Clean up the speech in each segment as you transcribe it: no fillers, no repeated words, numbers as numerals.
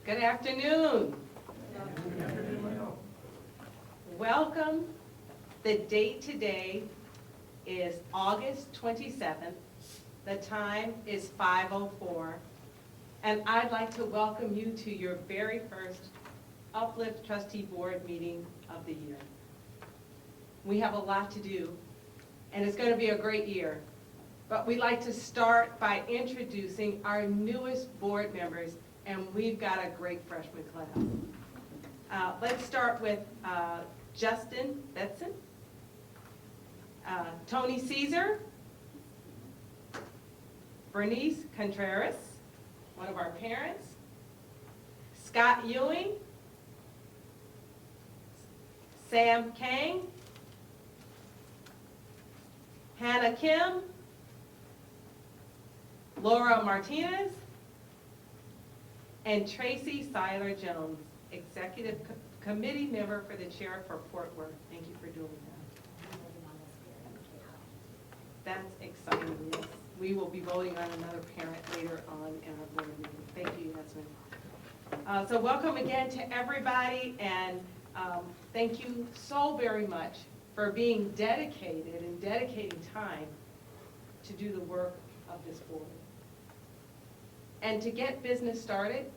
Good afternoon. Welcome. The date today is August 27th. The time is 5:04. And I'd like to welcome you to your very first Uplift Trustee Board meeting of the year. We have a lot to do, and it's going to be a great year. But we'd like to start by introducing our newest board members, and we've got a great freshman class. Let's start with Justin Betson, Tony Caesar, Bernice Contreras, one of our parents, Scott Ewing, Sam Kang, Hannah Kim, Laura Martinez, and Tracy Seiler Jones, Executive Committee Member for the Chair for Fort Worth. Thank you for doing that. That's exciting. Yes. We will be voting on another parent later on in our board meeting. Thank you, Yasmin. So welcome again to everybody, and thank you so very much for being dedicated and dedicating time to do the work of this board. And to get business started,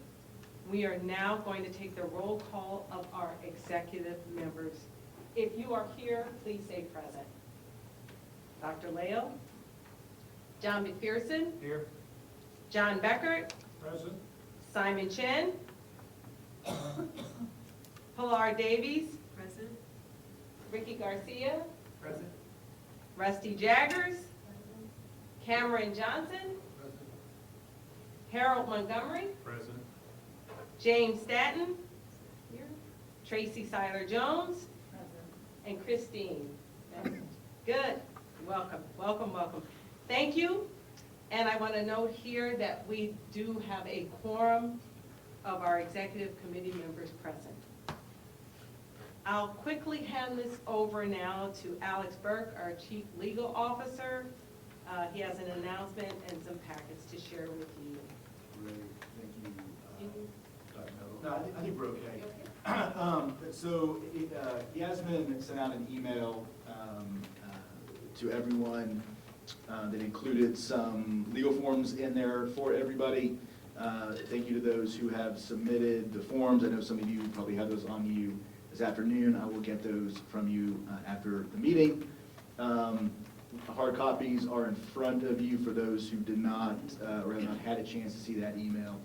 we are now going to take the roll call of our executive members. If you are here, please say present. Dr. Leo, John McPherson, Here. John Beckert, Present. Simon Chen, Pilar Davies, Present. Ricky Garcia, Present. Rusty Jaggers, Cameron Johnson, Present. Harold Montgomery, Present. James Stanton, here, Tracy Seiler Jones, and Christine. Good. Welcome, welcome, welcome. Thank you. And I want to note here that we do have a quorum of our executive committee members present. I'll quickly hand this over now to Alex Burke, our Chief Legal Officer. He has an announcement and some packets to share with you. Great, thank you. Dr. No, Mello. No, I think we're okay. So Yasmin sent out an email to everyone that included some legal forms in there for everybody. Thank you to those who have submitted the forms. I know some of you probably have those on you this afternoon. I will get those from you after the meeting. Hard copies are in front of you for those who did not or have not had a chance to see that email.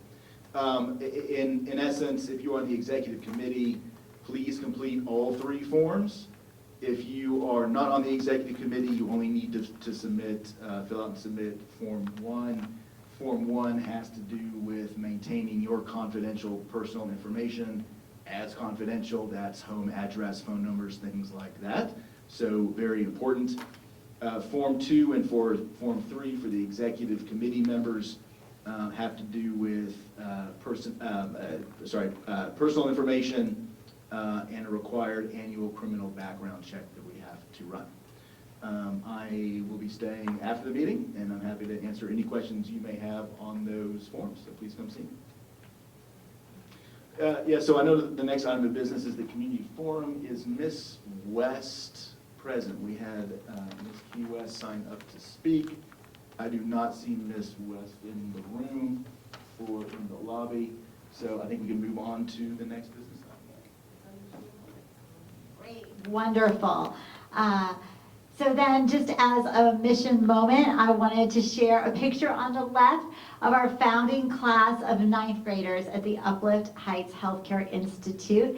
In essence, if you're on the executive committee, please complete all 3 forms. If you are not on the executive committee, you only need to submit, fill out and submit Form 1. Form 1 has to do with maintaining your confidential personal information as confidential. That's home address, phone numbers, things like that. So very important. Form 2 and Form 3 for the executive committee members have to do with personal information and a required annual criminal background check that we have to run. I will be staying after the meeting, and I'm happy to answer any questions you may have on those forms, so please come see me. So I know that the next item of business is the community forum. Is Miss West present? We had Miss Key West sign up to speak. I do not see Miss West in the room or in the lobby, so I think we can move on to the next business item. Great, wonderful. So then, just as a mission moment, I wanted to share a picture on the left of our founding class of 9th graders at the Uplift Heights Healthcare Institute.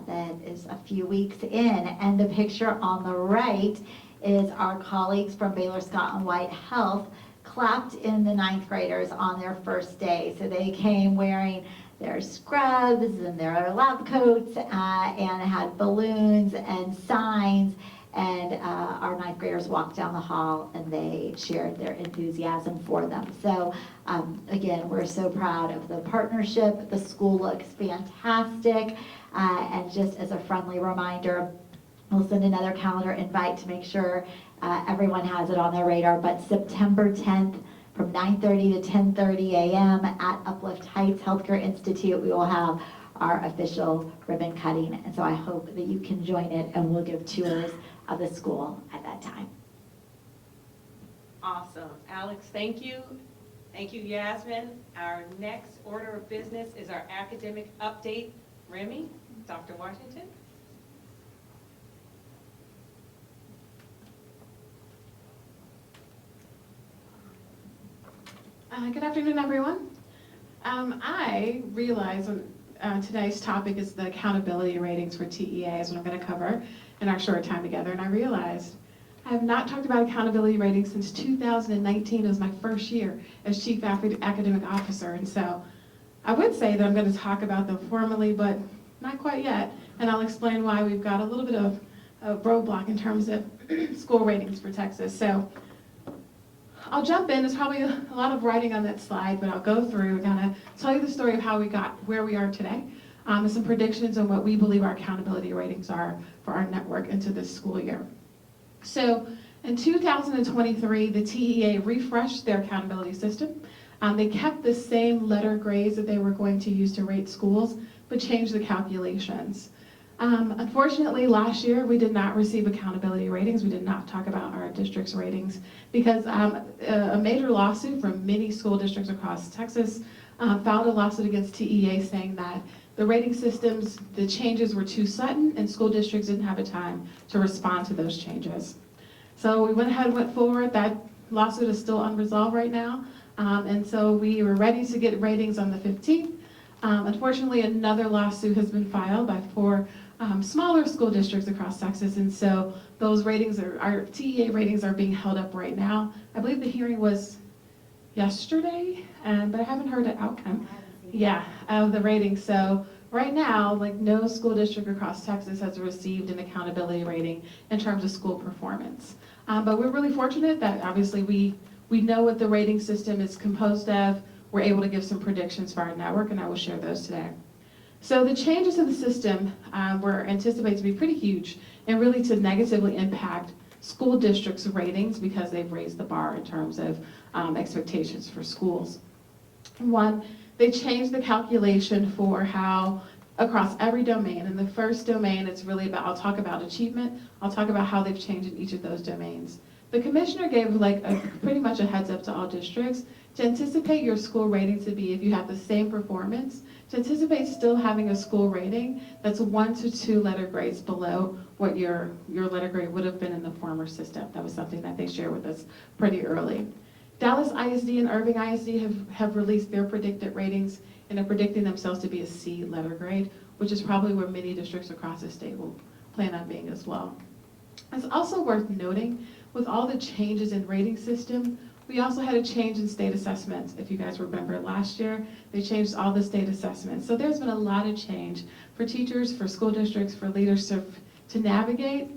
That is a few weeks in, and the picture on the right is our colleagues from Baylor Scott and White Health clapped in the 9th graders on their first day. So they came wearing their scrubs and their lab coats and had balloons and signs, and our 9th graders walked down the hall and they shared their enthusiasm for them. So again, we're so proud of the partnership. The school looks fantastic, and just as a friendly reminder, we'll send another calendar invite to make sure everyone has it on their radar, but September 10th from 9:30 to 10:30 a.m. at Uplift Heights Healthcare Institute. We will have our official ribbon cutting, and so I hope that you can join it, and we'll give tours of the school at that time. Awesome. Alex, thank you. Thank you, Yasmin. Our next order of business is our academic update. Remy, Dr. Washington. Good afternoon, everyone. I realize today's topic is the accountability ratings for TEA is what I'm going to cover in our short time together, and I realized I have not talked about accountability ratings since 2019. It was my first year as Chief Academic Officer, and so I would say that I'm going to talk about them formally, but not quite yet, and I'll explain why we've got a little bit of a roadblock in terms of school ratings for Texas. So I'll jump in. There's probably a lot of writing on that slide, but I'll go through and kind of tell you the story of how we got where we are today, and some predictions on what we believe our accountability ratings are for our network into this school year. So in 2023, the TEA refreshed their accountability system. They kept the same letter grades that they were going to use to rate schools, but changed the calculations. Unfortunately, last year we did not receive accountability ratings. We did not talk about our district's ratings because a major lawsuit from many school districts across Texas filed a lawsuit against TEA saying that the rating systems, the changes were too sudden and school districts didn't have a time to respond to those changes. So we went ahead and went forward. That lawsuit is still unresolved right now. And so we were ready to get ratings on the 15th. Unfortunately, another lawsuit has been filed by 4 smaller school districts across Texas, and so those ratings, our TEA ratings are being held up right now. I believe the hearing was yesterday, but I haven't heard an outcome. Yeah, of the ratings. So right now, like no school district across Texas has received an accountability rating in terms of school performance. But we're really fortunate that obviously we know what the rating system is composed of. We're able to give some predictions for our network, and I will share those today. So the changes to the system were anticipated to be pretty huge and really to negatively impact school districts' ratings because they've raised the bar in terms of expectations for schools. One, they changed the calculation for how across every domain. In the first domain, it's really about, I'll talk about achievement, I'll talk about how they've changed in each of those domains. The commissioner gave pretty much a heads up to all districts to anticipate your school rating to be, if you have the same performance, to anticipate still having a school rating that's 1 to 2 letter grades below what your letter grade would have been in the former system. That was something that they shared with us pretty early. Dallas ISD and Irving ISD have released their predicted ratings and are predicting themselves to be a C letter grade, which is probably where many districts across the state will plan on being as well. It's also worth noting, with all the changes in rating system, we also had a change in state assessments. If you guys remember last year, they changed all the state assessments. So there's been a lot of change for teachers, for school districts, for leadership to navigate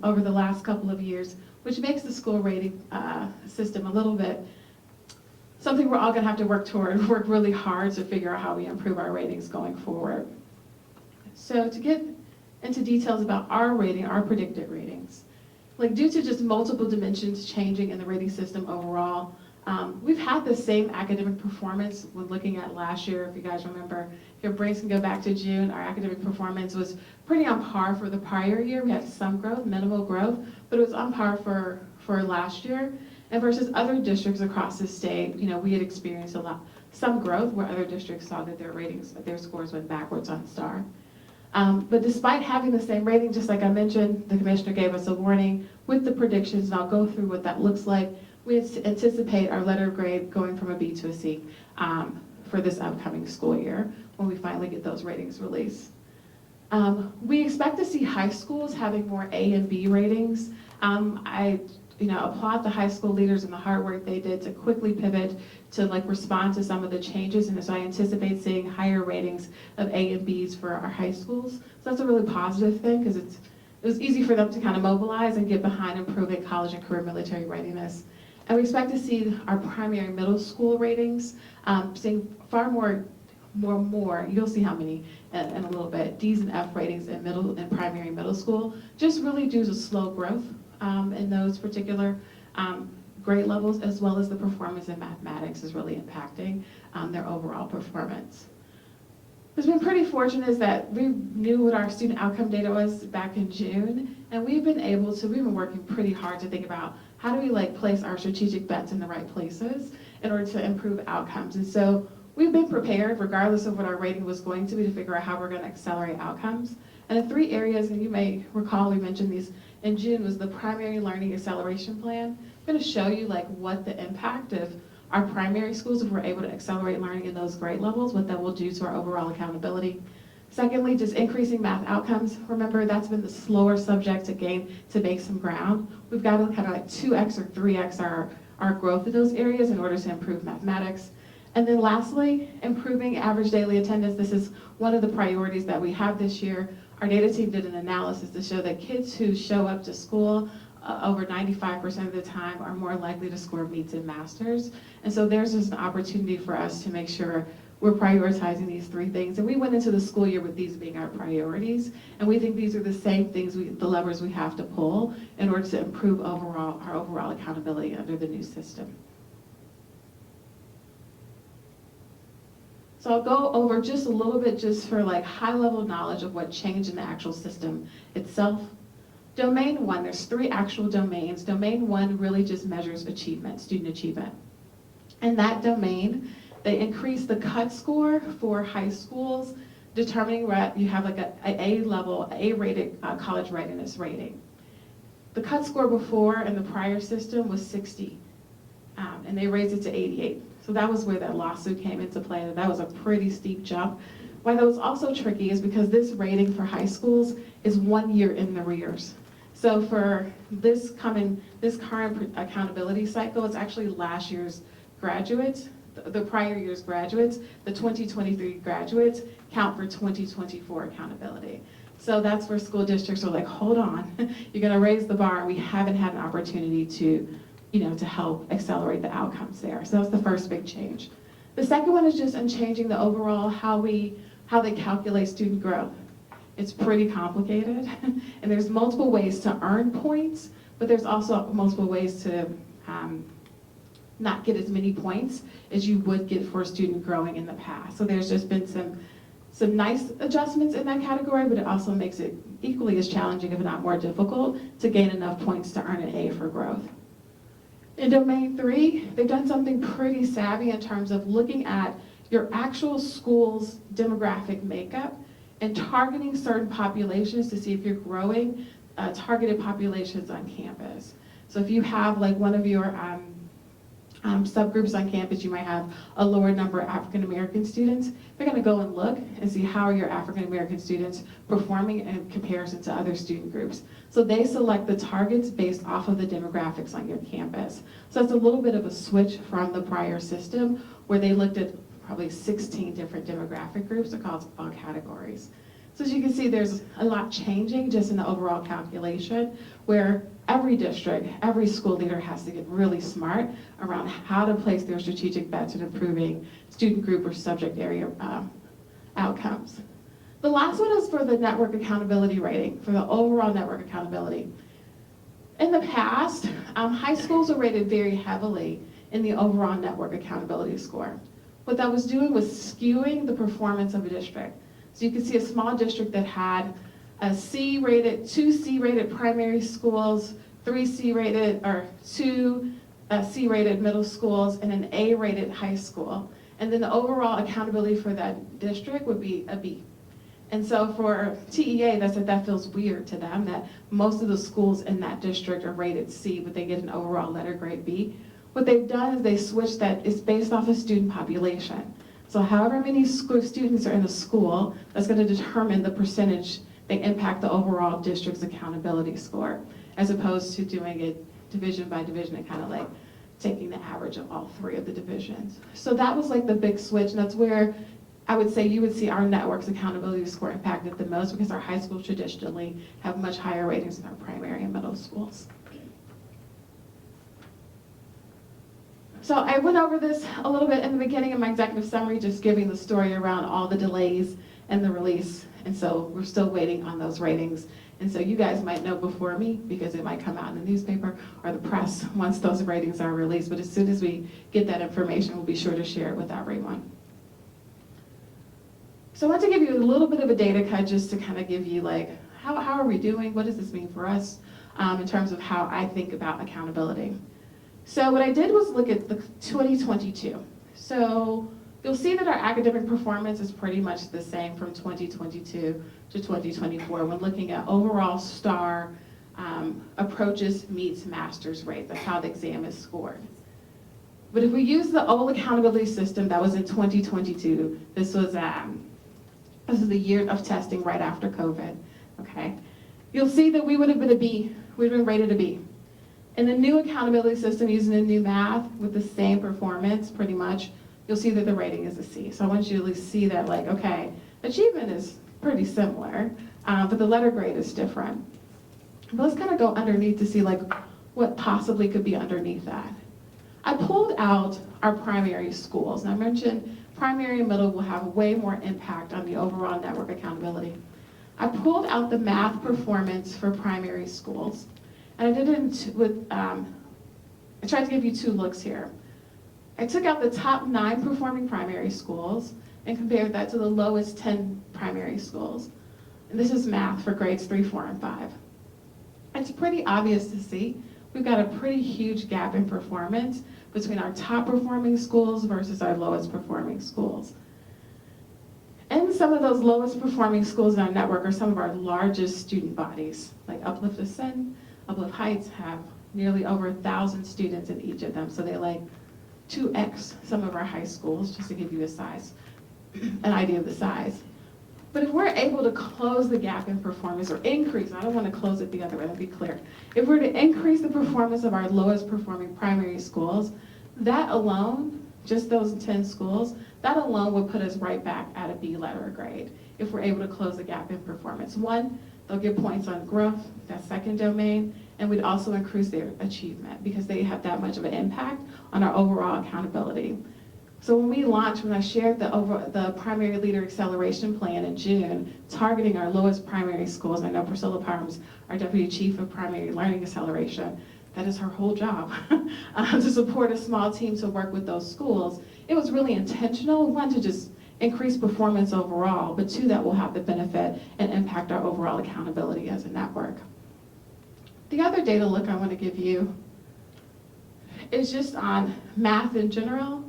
over the last couple of years, which makes the school rating system a little bit something we're all gonna have to work really hard to figure out how we improve our ratings going forward. So to get into details about our rating, our predicted ratings, like due to just multiple dimensions changing in the rating system overall, we've had the same academic performance when looking at last year. If you guys remember, if your brains can go back to June, our academic performance was pretty on par for the prior year. We had some growth, minimal growth, but it was on par for last year. And versus other districts across the state, we had experienced some growth where other districts saw that their scores went backwards on STAR. But despite having the same rating, just like I mentioned, the commissioner gave us a warning with the predictions, and I'll go through what that looks like. We anticipate our letter grade going from a B to a C for this upcoming school year when we finally get those ratings released. We expect to see high schools having more A and B ratings. I applaud the high school leaders and the hard work they did to quickly pivot to respond to some of the changes, and so I anticipate seeing higher ratings of A and Bs for our high schools. So that's a really positive thing because it was easy for them to kind of mobilize and get behind improving college and career military readiness. And we expect to see our primary middle school ratings seeing far more, you'll see how many in a little bit, Ds and F ratings in primary middle school, just really due to slow growth in those particular grade levels, as well as the performance in mathematics is really impacting their overall performance. What's been pretty fortunate is that we knew what our student outcome data was back in June, and we've been working pretty hard to think about how do we like place our strategic bets in the right places in order to improve outcomes. And so we've been prepared, regardless of what our rating was going to be, to figure out how we're going to accelerate outcomes. And the 3 areas, and you may recall we mentioned these in June, was the primary learning acceleration plan. I'm going to show you like what the impact of our primary schools, if we're able to accelerate learning in those grade levels, what that will do to our overall accountability. Secondly, just increasing math outcomes. Remember, that's been the slower subject to make some ground. We've got to kind of like 2x or 3x our growth in those areas in order to improve mathematics. And then lastly, improving average daily attendance. This is one of the priorities that we have this year. Our data team did an analysis to show that kids who show up to school over 95% of the time are more likely to score meets and masters. And so there's just an opportunity for us to make sure we're prioritizing these 3 things. And we went into the school year with these being our priorities. And we think these are the same things, the levers we have to pull in order to improve our overall accountability under the new system. So I'll go over just a little bit just for like high level knowledge of what changed in the actual system itself. Domain 1, there's 3 actual domains. Domain 1 really just measures achievement, student achievement. In that domain, they increase the cut score for high schools, determining what you have like a A-level, A-rated college readiness rating. The cut score before in the prior system was 60, and they raised it to 88. So that was where that lawsuit came into play. That was a pretty steep jump. Why that was also tricky is because this rating for high schools is 1 year in the arrears. So for this current accountability cycle, it's actually last year's graduates, the prior year's graduates, the 2023 graduates count for 2024 accountability. So that's where school districts are like, hold on, you're gonna raise the bar. We haven't had an opportunity to help accelerate the outcomes there. So that's the first big change. The second one is just in changing the overall how they calculate student growth. It's pretty complicated, and there's multiple ways to earn points, but there's also multiple ways to not get as many points as you would get for a student growing in the past. So there's just been some nice adjustments in that category, but it also makes it equally as challenging, if not more difficult, to gain enough points to earn an A for growth. In Domain 3, they've done something pretty savvy in terms of looking at your actual school's demographic makeup and targeting certain populations to see if you're growing targeted populations on campus. So if you have like one of your subgroups on campus, you might have a lower number of African American students. They're going to go and look and see how are your African American students performing in comparison to other student groups. So they select the targets based off of the demographics on your campus. So it's a little bit of a switch from the prior system where they looked at probably 16 different demographic groups across all categories. So as you can see, there's a lot changing just in the overall calculation, where every district, every school leader has to get really smart around how to place their strategic bets in improving student group or subject area outcomes. The last one is for the network accountability rating, for the overall network accountability. In the past, high schools are rated very heavily in the overall network accountability score. What that was doing was skewing the performance of a district. So you can see a small district that had a C-rated, 2 C-rated primary schools, 3 C-rated, or 2 C-rated middle schools, and an A-rated high school. And then the overall accountability for that district would be a B. And so for TEA, that feels weird to them that most of the schools in that district are rated C, but they get an overall letter grade B. What they've done is they switched that, it's based off of student population. So however many students are in a school, that's going to determine the percentage they impact the overall district's accountability score, as opposed to doing it division by division and kind of like taking the average of all 3 of the divisions. So that was like the big switch, and that's where I would say you would see our network's accountability score impacted the most, because our high schools traditionally have much higher ratings than our primary and middle schools. So I went over this a little bit in the beginning of my executive summary, just giving the story around all the delays in the release. And so we're still waiting on those ratings And so you guys might know before me because it might come out in the newspaper or the press once those ratings are released. But as soon as we get that information, we'll be sure to share it with everyone. So I want to give you a little bit of a data cut just to kind of give you like, how are we doing? What does this mean for us in terms of how I think about accountability? So what I did was look at the 2022. So you'll see that our academic performance is pretty much the same from 2022 to 2024 when looking at overall STAR approaches meets master's rate. That's how the exam is scored. But if we use the old accountability system that was in 2022, this is the year of testing right after COVID, okay? You'll see that we would have been a B, we'd have been rated a B. In the new accountability system using the new math with the same performance pretty much, you'll see that the rating is a C. So I want you to at least see that like, okay, achievement is pretty similar, but the letter grade is different. But let's kind of go underneath to see like what possibly could be underneath that. I pulled out our primary schools, and I mentioned primary and middle will have way more impact on the overall network accountability. I pulled out the math performance for primary schools, and I did it with, I tried to give you two looks here. I took out the top 9 performing primary schools and compared that to the lowest 10 primary schools. And this is math for grades 3, 4, and 5. It's pretty obvious to see. We've got a pretty huge gap in performance between our top performing schools versus our lowest performing schools. And some of those lowest performing schools in our network are some of our largest student bodies, like Uplift Ascend, Uplift Heights have nearly over 1,000 students in each of them, so they like 2x some of our high schools, just to give you a size, an idea of the size. But if we're able to close the gap in performance or increase, I don't want to close it the other way, let's be clear. If we're to increase the performance of our lowest performing primary schools, that alone, just those 10 schools, that alone would put us right back at a B letter grade if we're able to close the gap in performance. One, they'll get points on growth, that second domain, and we'd also increase their achievement because they have that much of an impact on our overall accountability. So when we launched, when I shared the Primary Leader Acceleration Plan in June, targeting our lowest primary schools, I know Priscilla Parms, our Deputy Chief of Primary Learning Acceleration, that is her whole job, to support a small team to work with those schools. It was really intentional, one, to just increase performance overall, but two, that will have the benefit and impact our overall accountability as a network. The other data look I want to give you is just on math in general.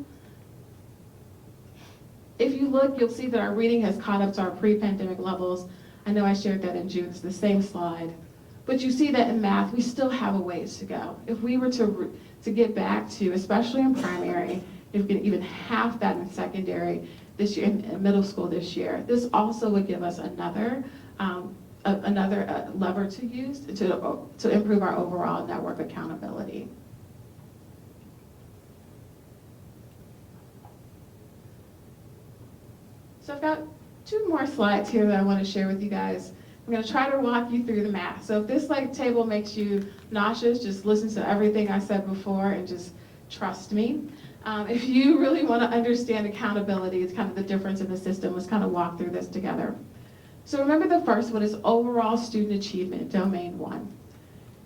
If you look, you'll see that our reading has caught up to our pre-pandemic levels. I know I shared that in June, it's the same slide. But you see that in math, we still have a ways to go. If we were to get back to, especially in primary, if we could even half that in secondary this year, in middle school this year, this also would give us another lever to use to improve our overall network accountability. So I've got 2 more slides here that I want to share with you guys. I'm going to try to walk you through the math. So if this table makes you nauseous, just listen to everything I said before and just trust me. If you really want to understand accountability, it's kind of the difference in the system. Let's kind of walk through this together. So remember the first one is overall student achievement, domain 1.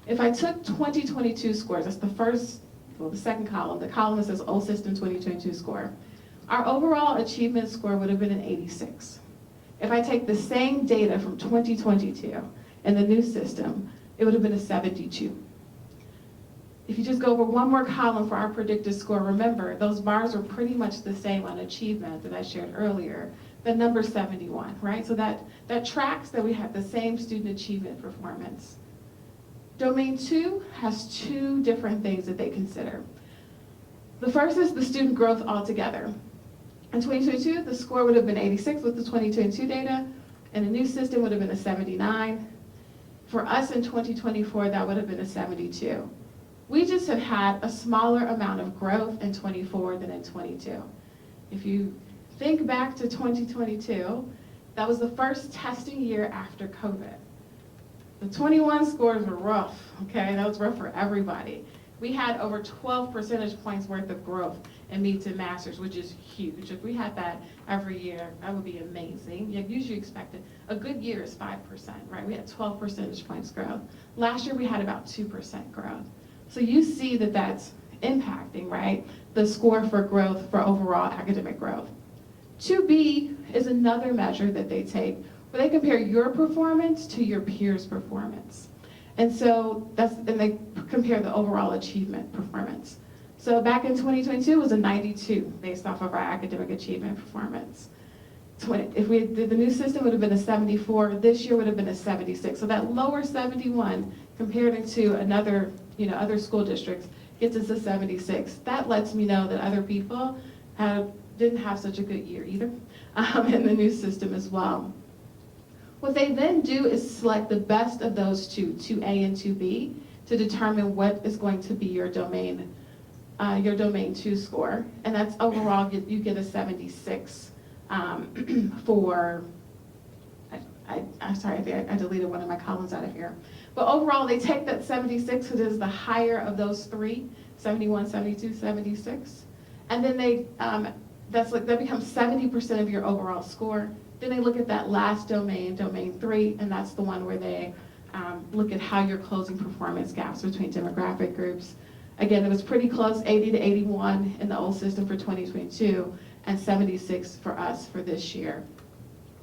If I took 2022 scores, that's the second column, the column that says old system 2022 score. Our overall achievement score would have been an 86. If I take the same data from 2022 in the new system, it would have been a 72. If you just go over one more column for our predicted score, remember, those bars are pretty much the same on achievement that I shared earlier. The number 71, right? So that tracks that we have the same student achievement performance. Domain 2 has 2 different things that they consider. The first is the student growth altogether. In 2022, the score would have been 86 with the 2022 data, and the new system would have been a 79. For us in 2024, that would have been a 72. We just have had a smaller amount of growth in 24 than in 22. If you think back to 2022, that was the first testing year after COVID. The 21 scores were rough, okay? That was rough for everybody. We had over 12 percentage points worth of growth and meets and masters, which is huge. If we had that every year, that would be amazing. You usually expect it. A good year is 5%, right? We had 12 percentage points growth. Last year, we had about 2% growth. So you see that that's impacting, right, the score for growth for overall academic growth. 2B is another measure that they take where they compare your performance to your peers' performance. And so and they compare the overall achievement performance. So back in 2022, it was a 92 based off of our academic achievement performance. If we did the new system, it would have been a 74. This year would have been a 76. So that lower 71 compared to other school districts gets us a 76. That lets me know that other people didn't have such a good year either in the new system as well. What they then do is select the best of those two, 2A and 2B, to determine what is going to be your domain 2 score. And that's overall, you get a 76 for, I'm sorry, I deleted one of my columns out of here. But overall, they take that 76, which is the higher of those three, 71, 72, 76. And then that becomes 70% of your overall score. Then they look at that last domain 3, and that's the one where they look at how you're closing performance gaps between demographic groups. Again, it was pretty close, 80 to 81 in the old system for 2022, and 76 for us for this year.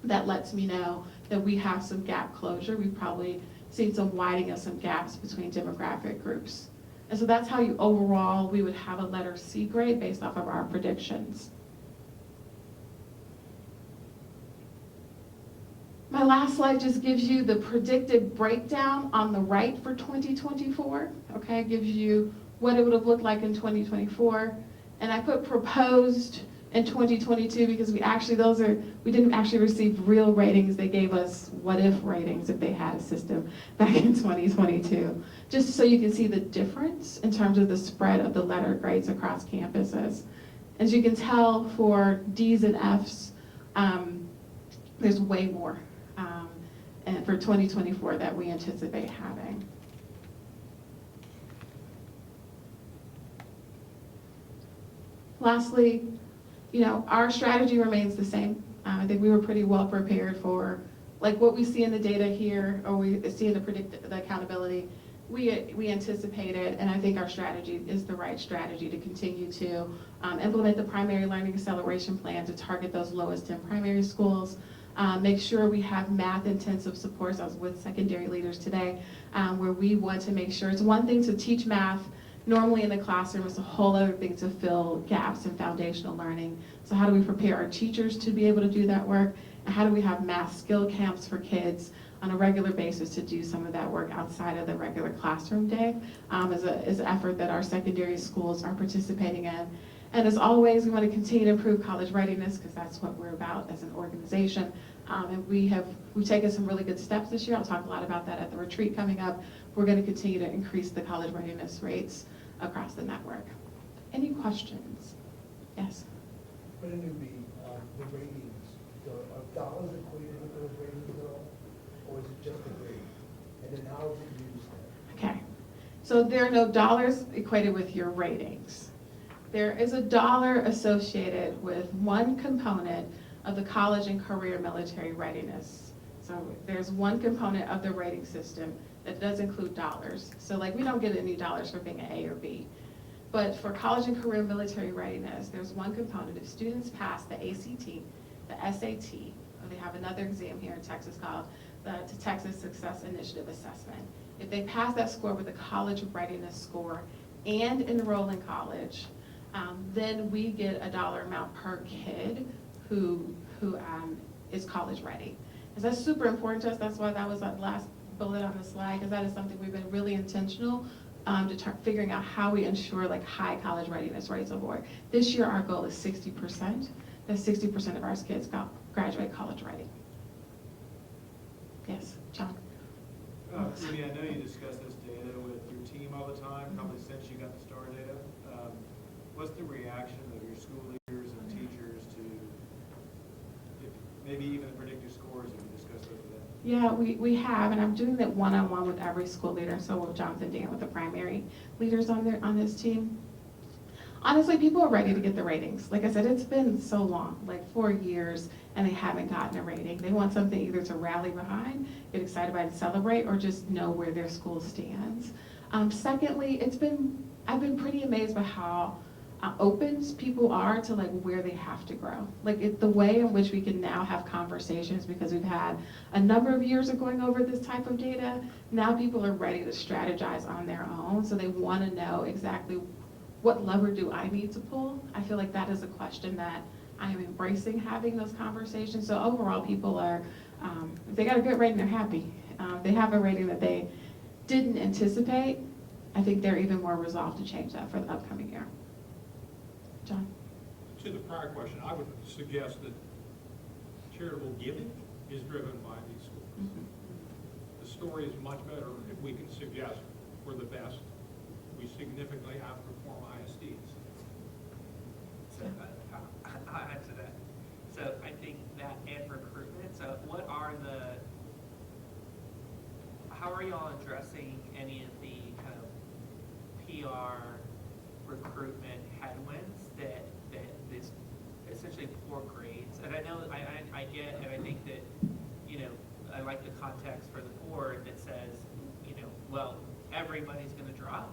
That lets me know that we have some gap closure. We've probably seen some widening of some gaps between demographic groups. And so that's how overall we would have a letter C grade based off of our predictions. My last slide just gives you the predicted breakdown on the right for 2024, okay? It gives you what it would have looked like in 2024. And I put proposed in 2022 because we didn't actually receive real ratings. They gave us what if ratings if they had a system back in 2022. Just so you can see the difference in terms of the spread of the letter grades across campuses. As you can tell, for D's and F's, there's way more and for 2024 that we anticipate having. Lastly, our strategy remains the same. I think we were pretty well prepared for like what we see in the data here, or we see in the accountability. We anticipate it, and I think our strategy is the right strategy to continue to implement the primary learning acceleration plan to target those lowest 10 primary schools. Make sure we have math-intensive supports. I was with secondary leaders today, where we want to make sure it's one thing to teach math normally in the classroom, it's a whole other thing to fill gaps in foundational learning. So how do we prepare our teachers to be able to do that work? And how do we have math skill camps for kids on a regular basis to do some of that work outside of the regular classroom day is an effort that our secondary schools are participating in. And as always, we want to continue to improve college readiness because that's what we're about as an organization. And we've taken some really good steps this year. I'll talk a lot about that at the retreat coming up. We're going to continue to increase the college readiness rates across the network. Any questions? Yes? But it would be the ratings, are dollars equated with those ratings at all? Or is it just a grade? And then how is it used then? Okay. So there are no dollars equated with your ratings. There is a dollar associated with one component of the college and career military readiness. So there's one component of the rating system that does include dollars. So like we don't get any dollars for being an A or B. But for college and career military readiness, there's one component. If students pass the ACT, the SAT, or they have another exam here in Texas called the Texas Success Initiative Assessment. If they pass that score with a college readiness score and enroll in college, then we get a dollar amount per kid who is college ready. And that's super important to us. That's why that was our last bullet on the slide, because that is something we've been really intentional figuring out how we ensure like high college readiness rates aboard. This year our goal is 60%. That 60% of our kids graduate college ready. Yes, John? Cindy, I know you discuss this data with your team all the time, probably since you got the STAR data. What's the reaction of your school leaders and teachers to maybe even the predictive scores if you discuss those with them? Yeah, we have, and I'm doing that one-on-one with every school leader, so with Jonathan Dan with the primary leaders on this team. honestly, people are ready to get the ratings. Like I said, it's been so long, like 4 years, and they haven't gotten a rating. They want something either to rally behind, get excited about and celebrate, or just know where their school stands. Secondly, I've been pretty amazed by how open people are to like where they have to grow. Like the way in which we can now have conversations, because we've had a number of years of going over this type of data. Now people are ready to strategize on their own, so they want to know exactly what lever do I need to pull. I feel like that is a question that I am embracing, having those conversations. So overall, people are, if they got a good rating, they're happy. They have a rating that they didn't anticipate. I think they're even more resolved to change that for the upcoming year. John? To the prior question, I would suggest that charitable giving is driven by these schools. Mm-hmm. The story is much better if we can suggest we're the best. We significantly outperform ISDs. So I'll add to that. So I think that and recruitment. So how are y'all addressing any of the kind of PR recruitment headwinds that this essentially poor grades? And I know I get, and I think that, I like the context for the board that says, well, everybody's going to drop.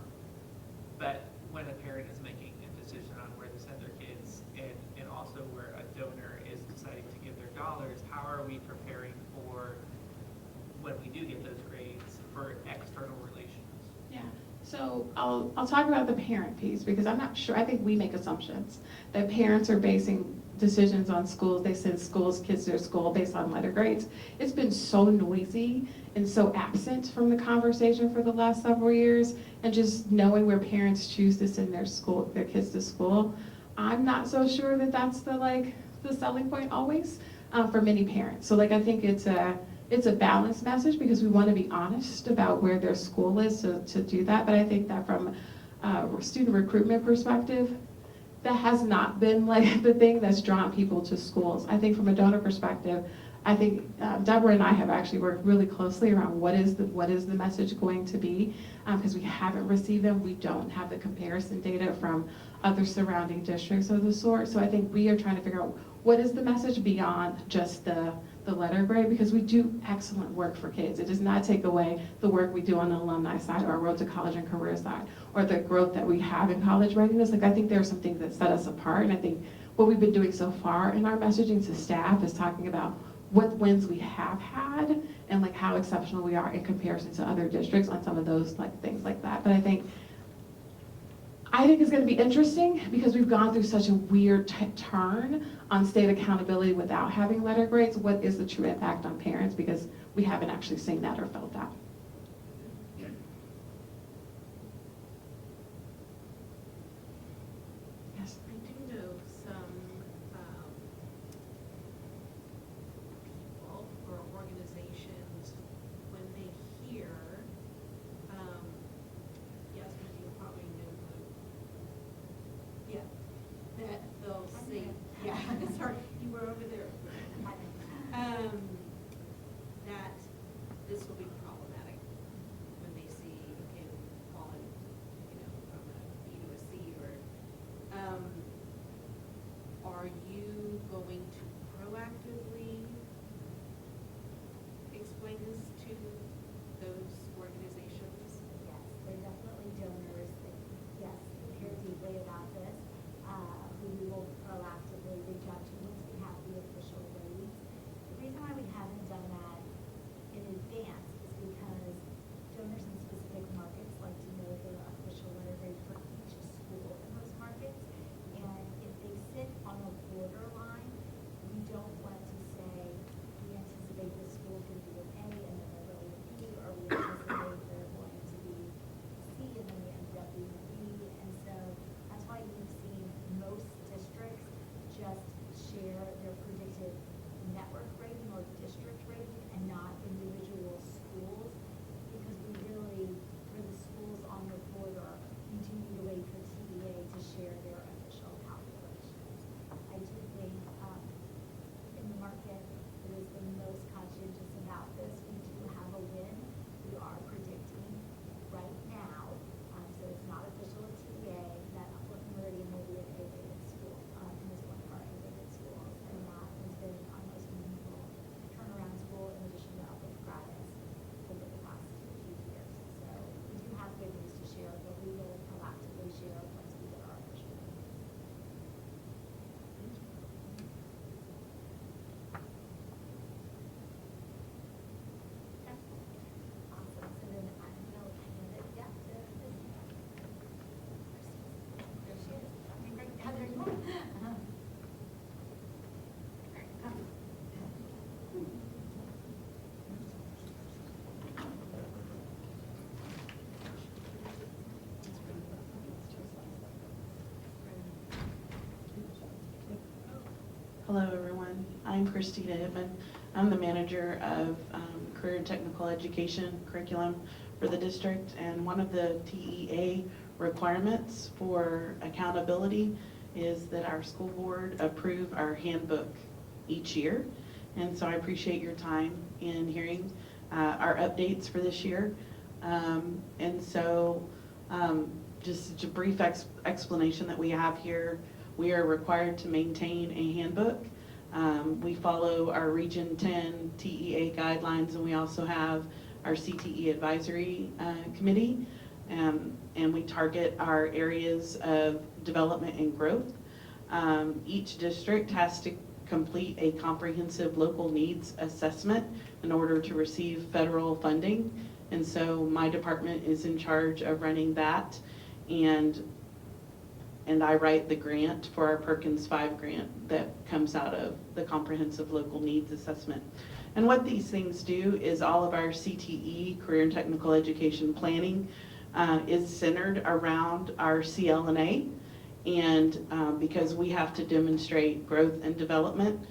But when a parent is making a decision on where to send their kids, and also where a donor is deciding to give their dollars, how are we preparing for when we do get those grades for external relations? Yeah, so I'll talk about the parent piece, because I'm not sure, I think we make assumptions that parents are basing decisions on schools, they send kids to their school based on letter grades. It's been so noisy and so absent from the conversation for the last several years, and just knowing where parents choose to send their kids to school, I'm not so sure that that's the selling point always for many parents. So I think it's a balanced message, because we want to be honest about where their school is to do that. But I think that from a student recruitment perspective, that has not been the thing that's drawn people to schools. I think from a donor perspective, I think Deborah and I have actually worked really closely around what is the message going to be, because we haven't received them. We don't have the comparison data from other surrounding districts of the sort. So I think we are trying to figure out what is the message beyond just the letter grade, because we do excellent work for kids. It does not take away the work we do on the alumni side, or our Road to College and Career side, or the growth that we have in college readiness. I think there are some things that set us apart, and I think what we've been doing so far in our messaging to staff is talking about what wins we have had and how exceptional we are in comparison to other districts on some of those things like that. But I think it's going to be interesting, because we've gone through such a weird turn on state accountability without having letter grades. What is the true impact on parents? Because we haven't actually seen that or felt that. Yes. I do know some people or organizations, when they hear, yes, you probably know who, yeah, that they'll see, yeah, sorry, you were over there. That this will be problematic when they see a kid falling, from a B to a C, or, are you going to proactively explain this to those organizations? Yes, they're definitely donors that, yes, care deeply about this, who we will proactively reach out to once we have the official grades. The reason why we haven't done that in advance is because donors in specific markets like to know the official letter grade for each school in those markets. And if they sit on a borderline, we don't want to say, we anticipate this school is going to be an A and then they're really a B, Hello, everyone. I'm Christina Hittman. I'm the manager of Career and Technical Education curriculum for the district, and one of the TEA requirements for accountability is that our school board approve our handbook each year. And so I appreciate your time in hearing our updates for this year. Just a brief explanation that we have here. We are required to maintain a handbook. We follow our Region 10 TEA guidelines, and we also have our CTE Advisory Committee, and we target our areas of development and growth. Each district has to complete a comprehensive local needs assessment in order to receive federal funding, and so my department is in charge of running that, and I write the grant for our Perkins 5 grant that comes out of the Comprehensive Local Needs Assessment. And what these things do is all of our CTE, Career and Technical Education Planning, is centered around our CLNA, and because we have to demonstrate growth and development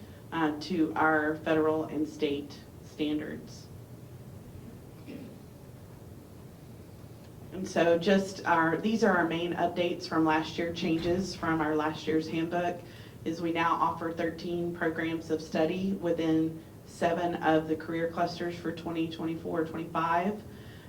to our federal and state standards. And so these are our main updates from last year, changes from our last year's handbook, is we now offer 13 programs of study within 7 of the career clusters for 2024-25.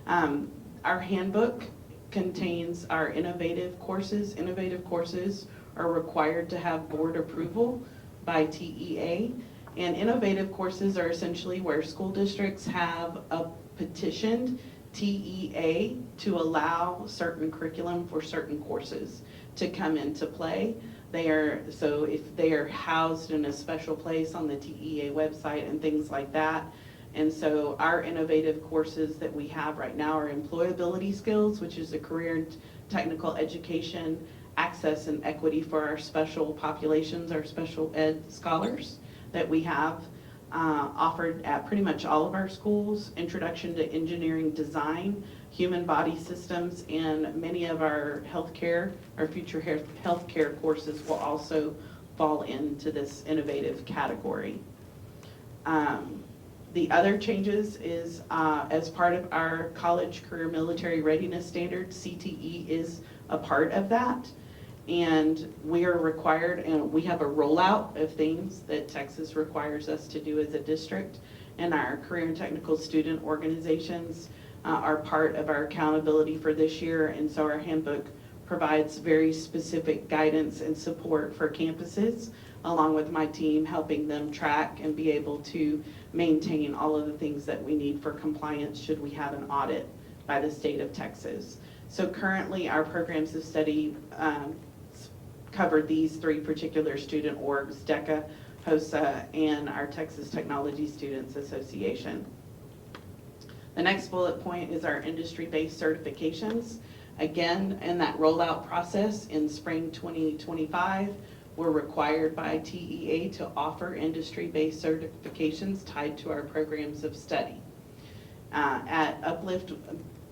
Our handbook contains our innovative courses. Innovative courses are required to have board approval by TEA. And innovative courses are essentially where school districts have a petitioned TEA to allow certain curriculum for certain courses to come into play. So if they are housed in a special place on the TEA website and things like that. And so our innovative courses that we have right now are employability skills, which is a career and technical education, access and equity for our special populations, our special ed scholars that we have offered at pretty much all of our schools, introduction to engineering design, human body systems, and many of our healthcare, our future healthcare courses will also fall into this innovative category. The other changes is as part of our college career military readiness standard, CTE is a part of that. And we are required, and we have a rollout of things that Texas requires us to do as a district. And our career and technical student organizations are part of our accountability for this year. And so our handbook provides very specific guidance and support for campuses, along with my team helping them track and be able to maintain all of the things that we need for compliance should we have an audit by the state of Texas. So currently our programs of study cover these 3 particular student orgs, DECA, HOSA, and our Texas Technology Students Association. The next bullet point is our industry-based certifications. Again, in that rollout process in spring 2025, we're required by TEA to offer industry-based certifications tied to our programs of study. At Uplift,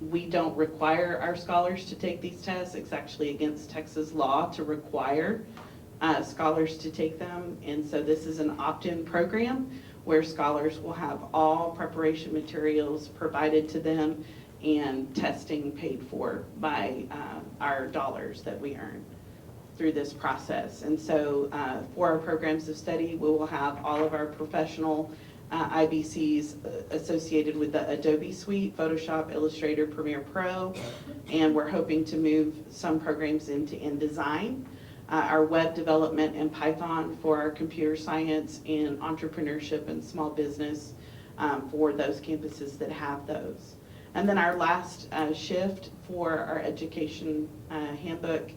we don't require our scholars to take these tests. It's actually against Texas law to require scholars to take them. And so this is an opt-in program where scholars will have all preparation materials provided to them and testing paid for by our dollars that we earn through this process. And so for our programs of study, we will have all of our professional IBCs associated with the Adobe Suite, Photoshop, Illustrator, Premiere Pro, and we're hoping to move some programs into InDesign, our web development and Python for our computer science and entrepreneurship and small business for those campuses that have those. And then our last shift for our education handbook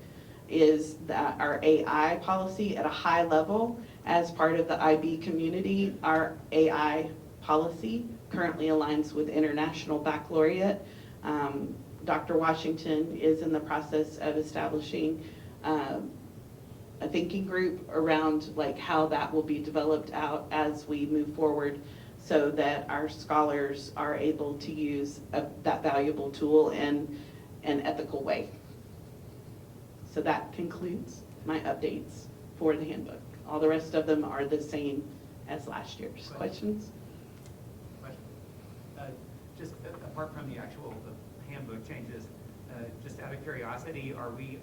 is our AI policy at a high level. As part of the IB community, our AI policy currently aligns with International Baccalaureate. Dr. Washington is in the process of establishing a thinking group around like how that will be developed out as we move forward so that our scholars are able to use that valuable tool in an ethical way. So that concludes my updates for the handbook. All the rest of them are the same as last year's. Questions? Question. Just apart from the actual the handbook changes, just out of curiosity, are we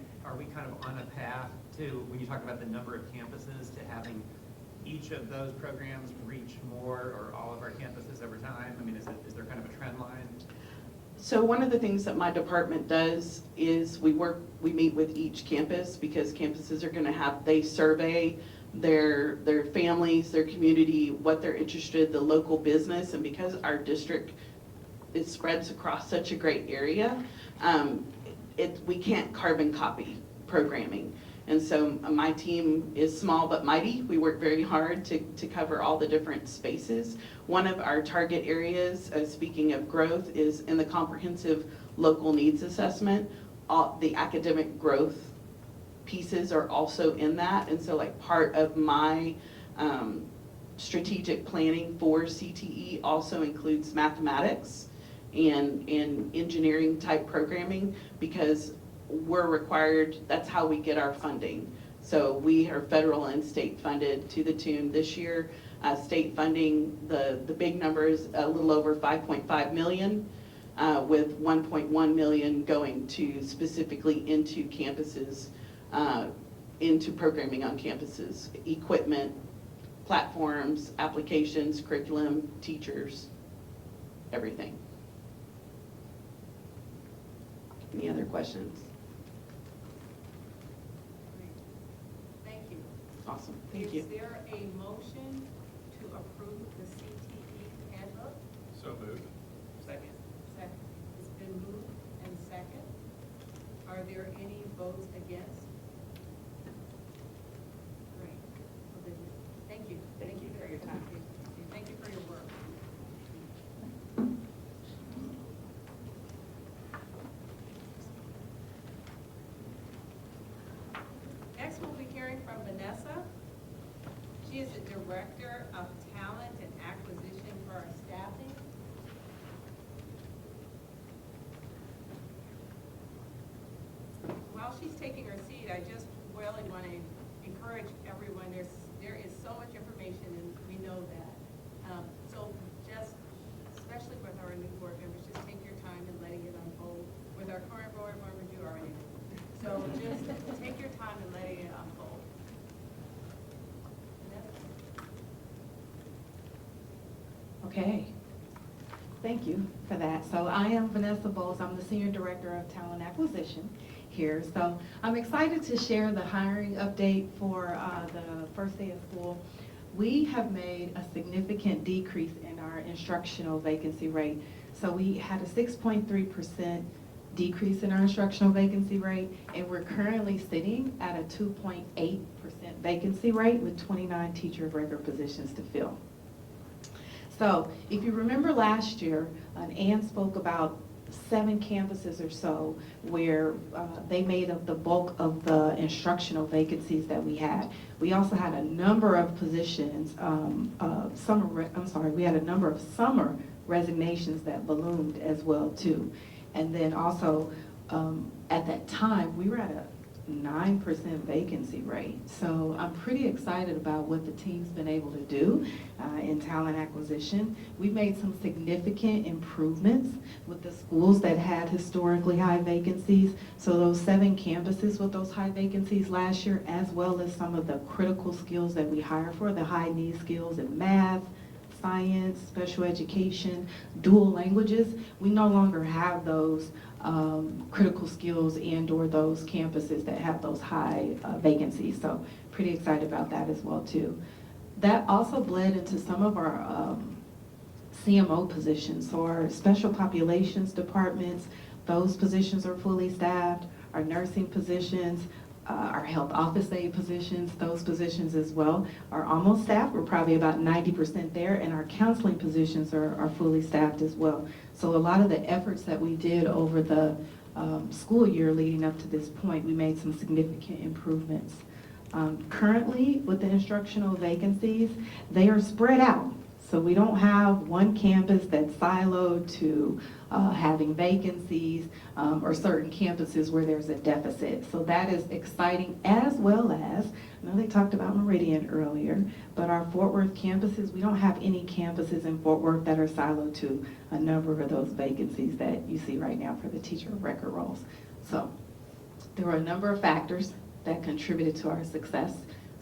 kind of on a path to, when you talk about the number of campuses, to having each of those programs reach more or all of our campuses over time? I mean, is there kind of a trend line? So one of the things that my department does is we meet with each campus, because campuses are gonna have, they survey their families, their community, what they're interested, the local business, and because our district, it spreads across such a great area, we can't carbon copy programming. And so my team is small but mighty. We work very hard to cover all the different spaces. One of our target areas, speaking of growth, is in the comprehensive local needs assessment. The academic growth pieces are also in that. And so like part of my strategic planning for CTE also includes mathematics and engineering type programming, because we're required, that's how we get our funding. So we are federal and state funded to the tune this year. State funding, the big number is a little over 5.5 million, with 1.1 million going to specifically into campuses, into programming on campuses, equipment, platforms, applications, curriculum, teachers, everything. Any other questions? Thank you. Awesome, thank you. Is there a motion to approve the CTE handbook? So moved. Second. Second. It's been moved and second. Are there any votes against? Great. Well, then, thank you. Thank you for your time. Thank you for your work. Next, we'll be hearing from Vanessa. She is the Director of Talent and Acquisition for our staffing. While she's taking her seat, I just really want to encourage everyone. There is so much information, and we know that. So just, especially with our new board members, just take your time and letting it unfold. With our current board members, you already know. So just take your time and letting it unfold. Okay, thank you for that. So I am Vanessa Bowles. I'm the Senior Director of Talent Acquisition here. So I'm excited to share the hiring update for the first day of school. We have made a significant decrease in our instructional vacancy rate. So we had a 6.3% decrease in our instructional vacancy rate, and we're currently sitting at a 2.8% vacancy rate with 29 teacher of record positions to fill. So if you remember last year, Ann spoke about 7 campuses or so where they made up the bulk of the instructional vacancies that we had. We also had a number of positions, we had a number of summer resignations that ballooned as well too. And then also, at that time, we were at a 9% vacancy rate. So I'm pretty excited about what the team's been able to do in talent acquisition. We've made some significant improvements with the schools that had historically high vacancies. So those 7 campuses with those high vacancies last year, as well as some of the critical skills that we hire for, the high need skills in math, science, special education, dual languages, we no longer have those critical skills and or those campuses that have those high vacancies. So pretty excited about that as well too. That also bled into some of our CMO positions. So our special populations departments, those positions are fully staffed. Our nursing positions, our health office aide positions, those positions as well are almost staffed. We're probably about 90% there, and our counseling positions are fully staffed as well. So a lot of the efforts that we did over the school year leading up to this point, we made some significant improvements. Currently, with the instructional vacancies, they are spread out. So we don't have one campus that's siloed to having vacancies or certain campuses where there's a deficit. So that is exciting, as well as, I know they talked about Meridian earlier, but our Fort Worth campuses, we don't have any campuses in Fort Worth that are siloed to a number of those vacancies that you see right now for the teacher of record roles. So there were a number of factors that contributed to our success.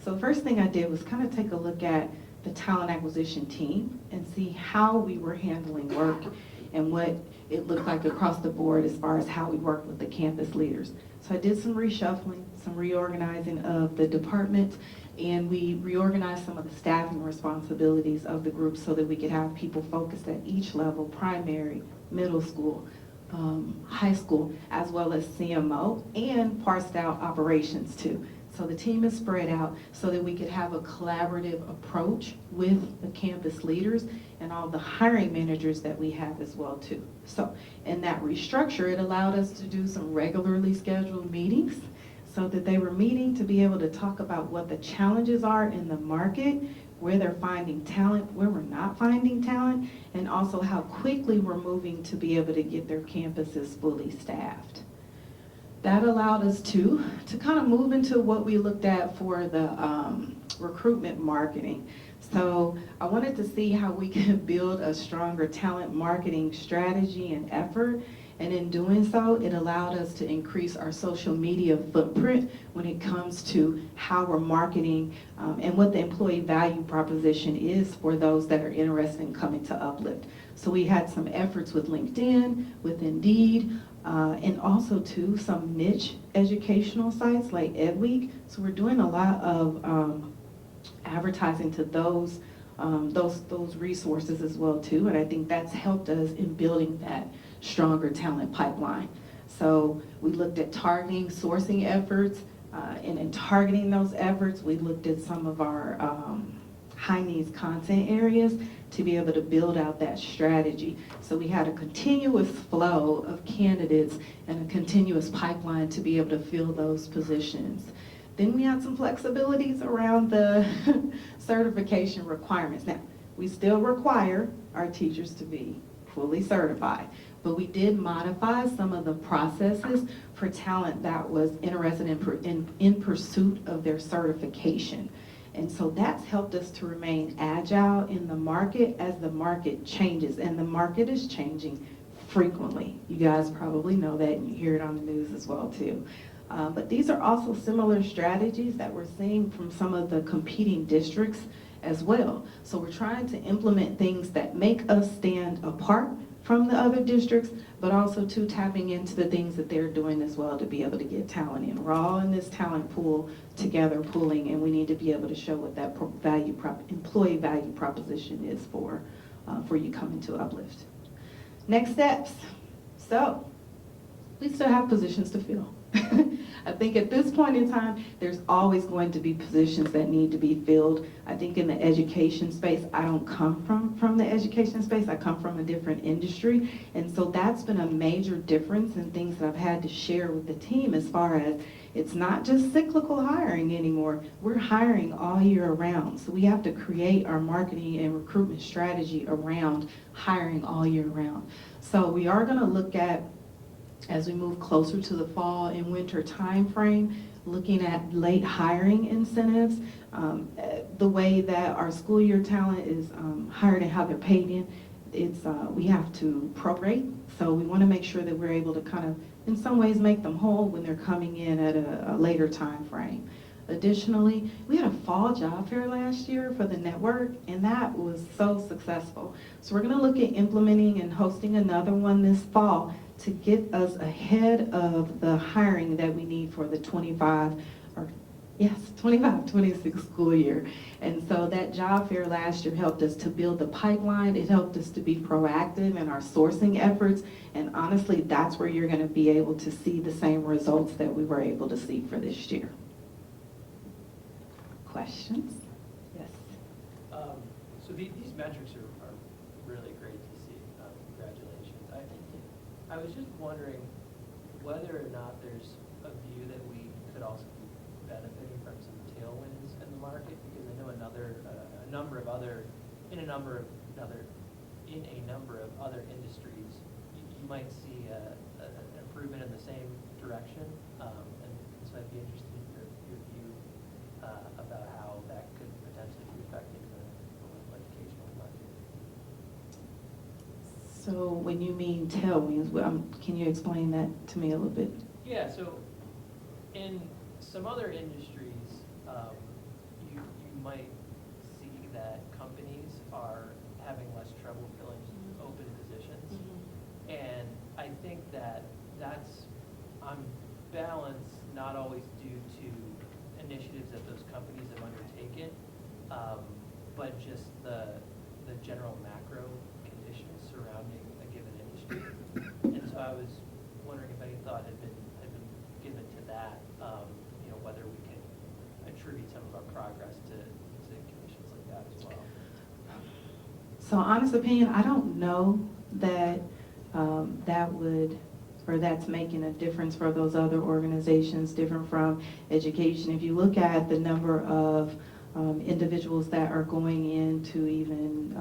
So the first thing I did was kind of take a look at the talent acquisition team and see how we were handling work and what it looked like across the board as far as how we work with the campus leaders. So I did some reshuffling, some reorganizing of the department, and we reorganized some of the staffing responsibilities of the group so that we could have people focused at each level, primary, middle school, high school, as well as CMO, and parsed out operations too. So the team is spread out so that we could have a collaborative approach with the campus leaders and all the hiring managers that we have as well too. So in that restructure, it allowed us to do some regularly scheduled meetings so that they were meeting to be able to talk about what the challenges are in the market, where they're finding talent, where we're not finding talent, and also how quickly we're moving to be able to get their campuses fully staffed. That allowed us to kind of move into what we looked at for the recruitment marketing. So I wanted to see how we could build a stronger talent marketing strategy and effort. And in doing so, it allowed us to increase our social media footprint when it comes to how we're marketing and what the employee value proposition is for those that are interested in coming to Uplift. So we had some efforts with LinkedIn, with Indeed, and also too some niche educational sites like EdWeek. So we're doing a lot of advertising to those resources as well too, and I think that's helped us in building that stronger talent pipeline. So we looked at targeting sourcing efforts, and in targeting those efforts, we looked at some of our high needs content areas to be able to build out that strategy. So we had a continuous flow of candidates and a continuous pipeline to be able to fill those positions. Then we had some flexibilities around the certification requirements. Now, we still require our teachers to be fully certified, but we did modify some of the processes for talent that was interested in pursuit of their certification. And so that's helped us to remain agile in the market as the market changes, and the market is changing frequently. You guys probably know that, and you hear it on the news as well too. But these are also similar strategies that we're seeing from some of the competing districts as well. So we're trying to implement things that make us stand apart from the other districts, but also to tapping into the things that they're doing as well to be able to get talent in. We're all in this talent pool together, pooling, and we need to be able to show what that employee value proposition is for you coming to Uplift. Next steps. So we still have positions to fill. I think at this point in time, there's always going to be positions that need to be filled. I think in the education space, I don't come from the education space, I come from a different industry. And so that's been a major difference in things that I've had to share with the team as far as it's not just cyclical hiring anymore. We're hiring all year round. So we have to create our marketing and recruitment strategy around hiring all year round. So we are gonna look at, as we move closer to the fall and winter timeframe, looking at late hiring incentives, the way that our school year talent is hired and how they're paid in, we have to prorate. So we want to make sure that we're able to kind of, in some ways, make them whole when they're coming in at a later time frame. Additionally, we had a fall job fair last year for the network, and that was so successful. So we're going to look at implementing and hosting another one this fall to get us ahead of the hiring that we need for the 25-26 school year. And so that job fair last year helped us to build the pipeline. It helped us to be proactive in our sourcing efforts. And honestly, that's where you're going to be able to see the same results that we were able to see for this year. Questions? Yes. So these metrics are really great to see. Congratulations. I was just wondering whether or not there's a view that we could also be benefiting from some tailwinds in the market, because I know a number of other in a number of other industries, you might see an improvement in the same direction. And so I'd be interested in your view about how that could potentially be affecting the local educational market. So when you mean tailwinds, can you explain that to me a little bit? Yeah, so in some other industries, you might see that companies are having less trouble filling open positions. And I think that that's, on balance, not always due to initiatives that those companies have undertaken, but just the general macro conditions surrounding a given industry. And so I was wondering if any thought had been given to that, whether we can attribute some of our progress to conditions like that as well. So honest opinion, I don't know that that's making a difference for those other organizations, different from education. If you look at the number of individuals that are going into even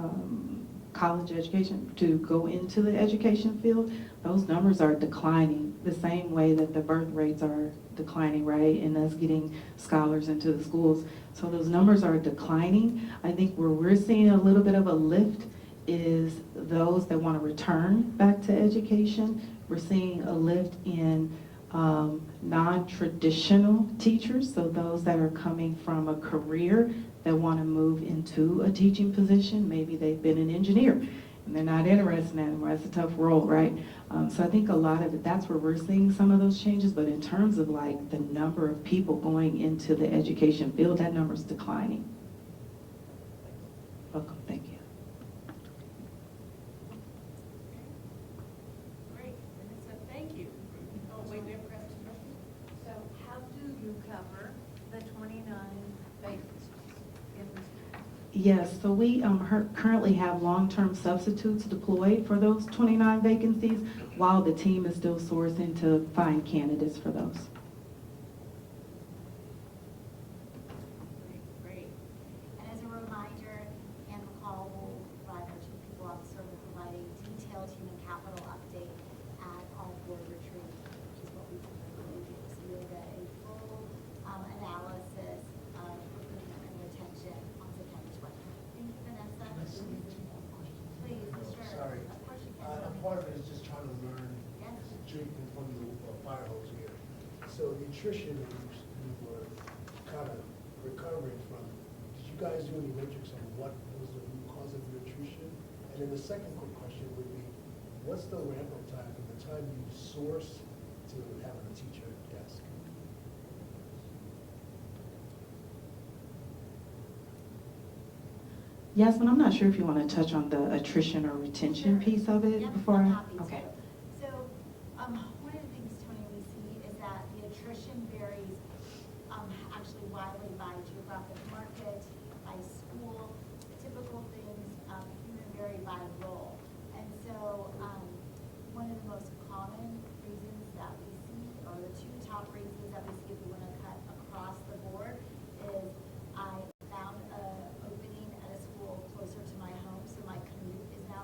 college education, to go into the education field, those numbers are declining the same way that the birth rates are declining, right? And us getting scholars into the schools. So those numbers are declining. I think where we're seeing a little bit of a lift is those that want to return back to education. We're seeing a lift in non-traditional teachers, so those that are coming from a career that want to move into a teaching position. Maybe they've been an engineer and they're not interested in it anymore. It's a tough role, right? So I think a lot of it, that's where we're seeing some of those changes. But in terms of like the number of people going into the education field, that number is declining. Welcome, thank you. Great, so thank you. Oh, wait, we have a question. So how do you cover the 29 vacancies in this? Yes, so we currently have long-term substitutes deployed for those 29 vacancies while the team is still sourcing to find candidates for those. Great. And as a reminder, Ann McCall will provide, our chief people officer will provide a detailed human capital update at our board retreat, which is what we typically do. So you'll get a full analysis of recruitment and retention on September 20th. Thank you, Vanessa. Please, sure. Sorry. Of course you can. Part of it is just trying to learn, Yes. drinking from the fire hose here. So the attrition that you were kind of recovering from, did you guys do any metrics on what was the root cause of your attrition? And then the second quick question would be, what's the ramp-up time from the time you source to having a teacher at desk? Yasmin, I'm not sure if you want to touch on the attrition or retention piece of it Yep, before I'm I, happy to. okay. So, one of the things, Tony, we see is that the attrition varies actually widely by geographic market, by school, typical things, even vary by role. And so, one of the most common reasons that we see, or the two top reasons that we see if we want to cut across the board, is I found an opening at a school closer to my home, so my commute is now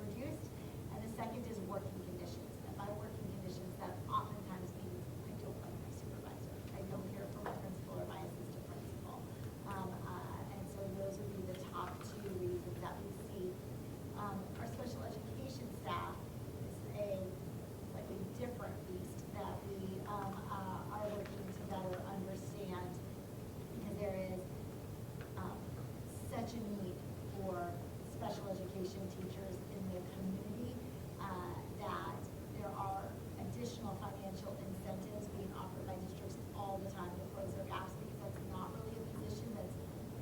reduced. And the second is working conditions. And by working conditions, that oftentimes means I don't like my supervisor. I don't hear from my principal or my assistant principal. And so those would be the top two reasons that we see. Our special education staff is a slightly different beast that we are looking to better understand, because there is such a need for special education teachers in the community that there are additional financial incentives being offered by districts all the time to close their gaps, because that's not really a position that's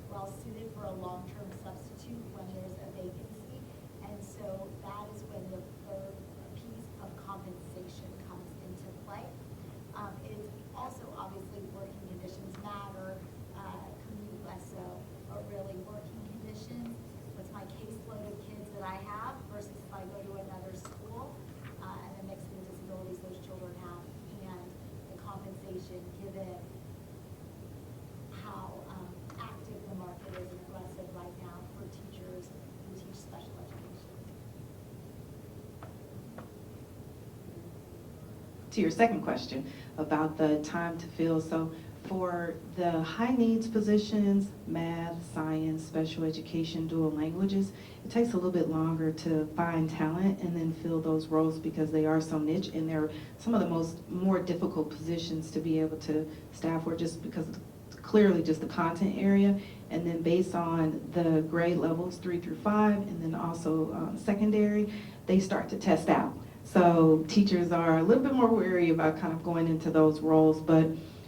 well suited for a long-term substitute when there's a vacancy. And so that is when the third piece of compensation comes into play. It is also obviously working conditions matter, commute less so, but really working conditions. What's my caseload of kids that I have versus if I go to another school, and the mix of the disabilities those children have, and the compensation given to your second question about the time to fill. So for the high needs positions, math, science, special education, dual languages, it takes a little bit longer to find talent and then fill those roles because they are so niche and they're some of the more difficult positions to be able to staff for, just because clearly just the content area, and then based on the grade levels 3 through 5, and then also secondary, they start to test out. So teachers are a little bit more wary about kind of going into those roles, but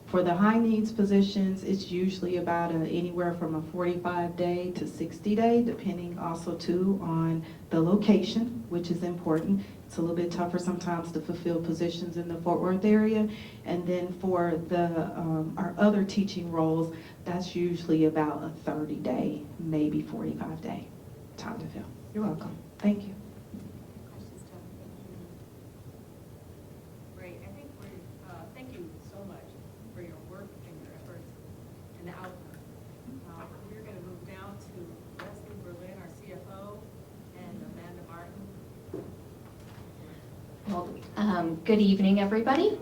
for the high needs positions, it's usually about anywhere from a 45-day to 60-day, depending also too on the location, which is important. It's a little bit tougher sometimes to fulfill positions in the Fort Worth area. And then for our other teaching roles, that's usually about a 30-day, maybe 45-day time to fill. You're welcome. Thank you. Questions, Tom? Great, I think thank you so much for your work and your efforts and the outcome. We're going to move down to Leslie Berlin, our CFO, and Amanda Martin. Good evening, everybody.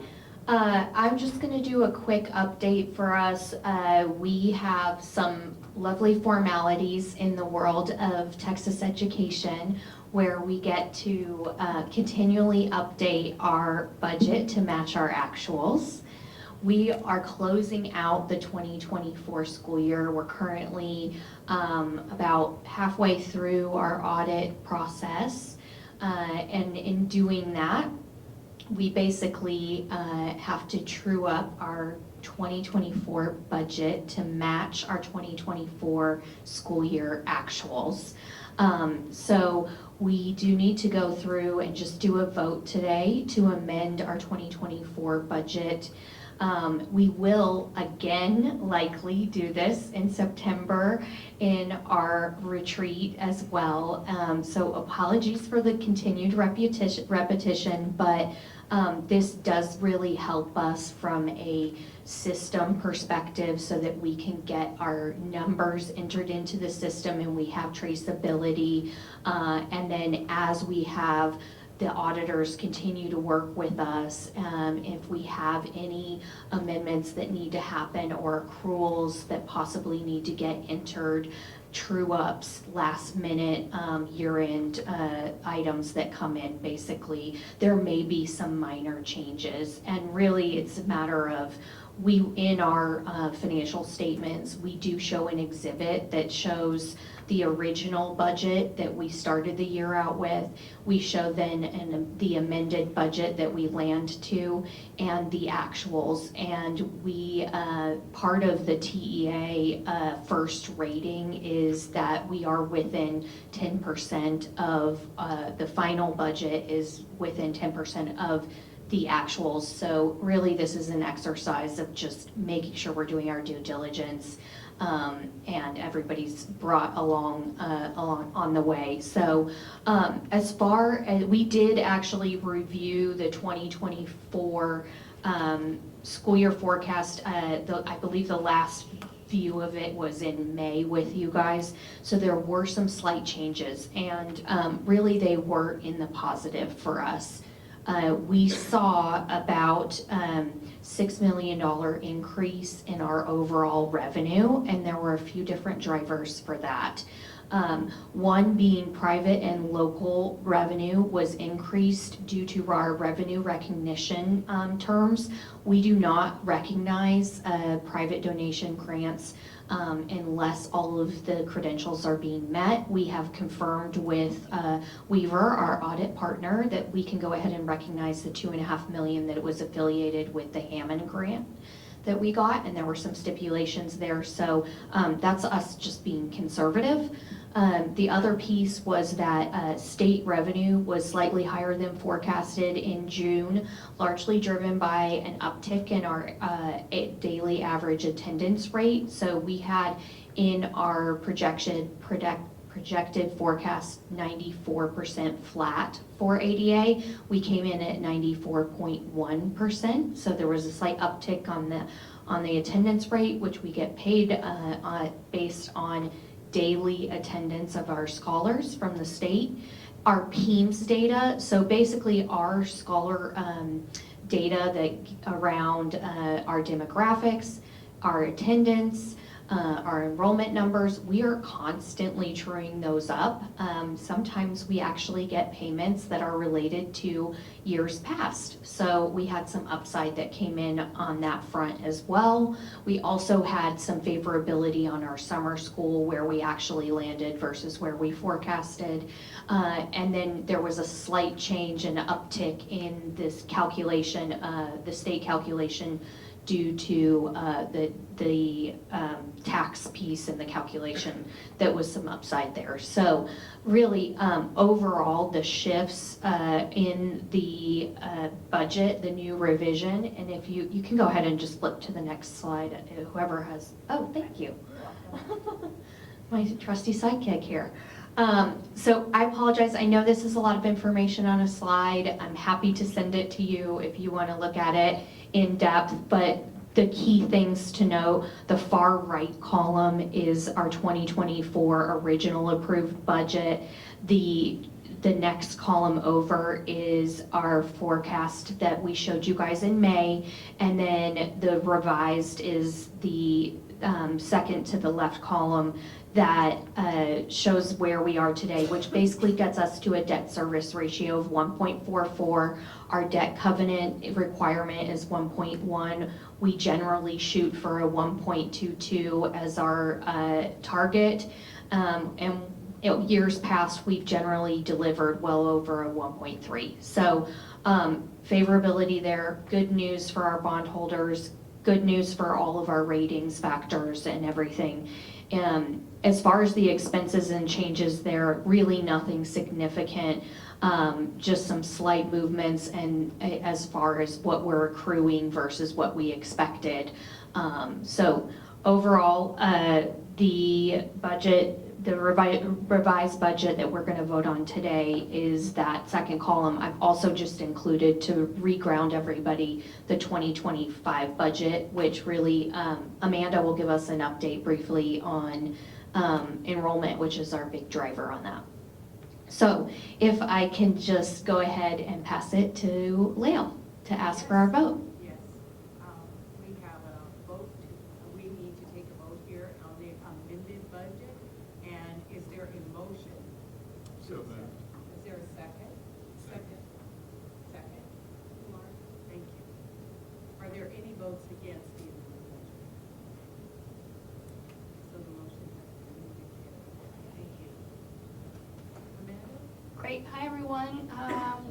I'm just going to do a quick update for us. We have some lovely formalities in the world of Texas education where we get to continually update our budget to match our actuals. We are closing out the 2024 school year. We're currently about halfway through our audit process. And in doing that, we basically have to true up our 2024 budget to match our 2024 school year actuals. So we do need to go through and just do a vote today to amend our 2024 budget. We will again likely do this in September in our retreat as well. So apologies for the continued repetition, but this does really help us from a system perspective so that we can get our numbers entered into the system and we have traceability. And then as we have the auditors continue to work with us, if we have any amendments that need to happen or accruals that possibly need to get entered, true ups, last minute year-end items that come in, basically, there may be some minor changes. And really it's a matter of in our financial statements, we do show an exhibit that shows the original budget that we started the year out with. We show then the amended budget that we land to and the actuals. And we, part of the TEA first rating is that we are within 10% of the final budget is within 10% of the actuals. So really this is an exercise of just making sure we're doing our due diligence and everybody's brought along on the way. So as far as we did actually review the 2024 school year forecast, I believe the last view of it was in May with you guys. So there were some slight changes and really they were in the positive for us. We saw about $6 million increase in our overall revenue, and there were a few different drivers for that. One being private and local revenue was increased due to our revenue recognition terms. We do not recognize private donation grants unless all of the credentials are being met. We have confirmed with Weaver, our audit partner, that we can go ahead and recognize the $2.5 million that it was affiliated with the Hammond grant that we got, and there were some stipulations there. So that's us just being conservative. The other piece was that state revenue was slightly higher than forecasted in June, largely driven by an uptick in our daily average attendance rate. So we had in our projected forecast 94% flat for ADA. We came in at 94.1%. So there was a slight uptick on the attendance rate, which we get paid based on daily attendance of our scholars from the state. Our PEAMS data, so basically our scholar data around our demographics, our attendance, our enrollment numbers. We are constantly truing those up. Sometimes we actually get payments that are related to years past. So we had some upside that came in on that front as well. We also had some favorability on our summer school where we actually landed versus where we forecasted. And then there was a slight change and uptick in this calculation, the state calculation, due to the tax piece in the calculation. That was some upside there. So really, overall, the shifts in the budget, the new revision, and if you can go ahead and just flip to the next slide, whoever has, oh, thank you. My trusty sidekick here. So I apologize, I know this is a lot of information on a slide. I'm happy to send it to you if you want to look at it in depth, but the key things to know, the far right column is our 2024 original approved budget. The next column over is our forecast that we showed you guys in May, and then the revised is the second to the left column that shows where we are today, which basically gets us to a debt service ratio of 1.44. Our debt covenant requirement is 1.1. We generally shoot for a 1.22 as our target. And years past, we've generally delivered well over a 1.3. So favorability there, good news for our bondholders, good news for all of our ratings factors and everything. As far as the expenses and changes there, really nothing significant, just some slight movements and as far as what we're accruing versus what we expected. So overall, the budget, the revised budget that we're going to vote on today is that second column. I've also just included, to reground everybody, the 2025 budget, which really Amanda will give us an update briefly on enrollment, which is our big driver on that. So if I can just go ahead and pass it to Lael to ask for our vote. Yes, we have a vote, we need to take a vote here on the amended budget, and is there a motion? So moved. Is there a second? Second. Second? Mark, thank you. Are there any votes against the amended budget? So the motion has been carried. Thank you. Amanda? Great. Hi, everyone.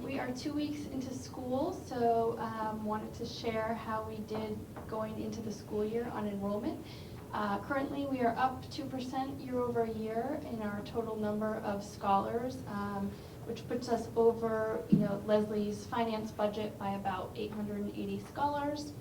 We are 2 weeks into school, so wanted to share how we did going into the school year on enrollment. Currently, we are up 2% year over year in our total number of scholars, which puts us over, Leslie's finance budget by about 880 scholars.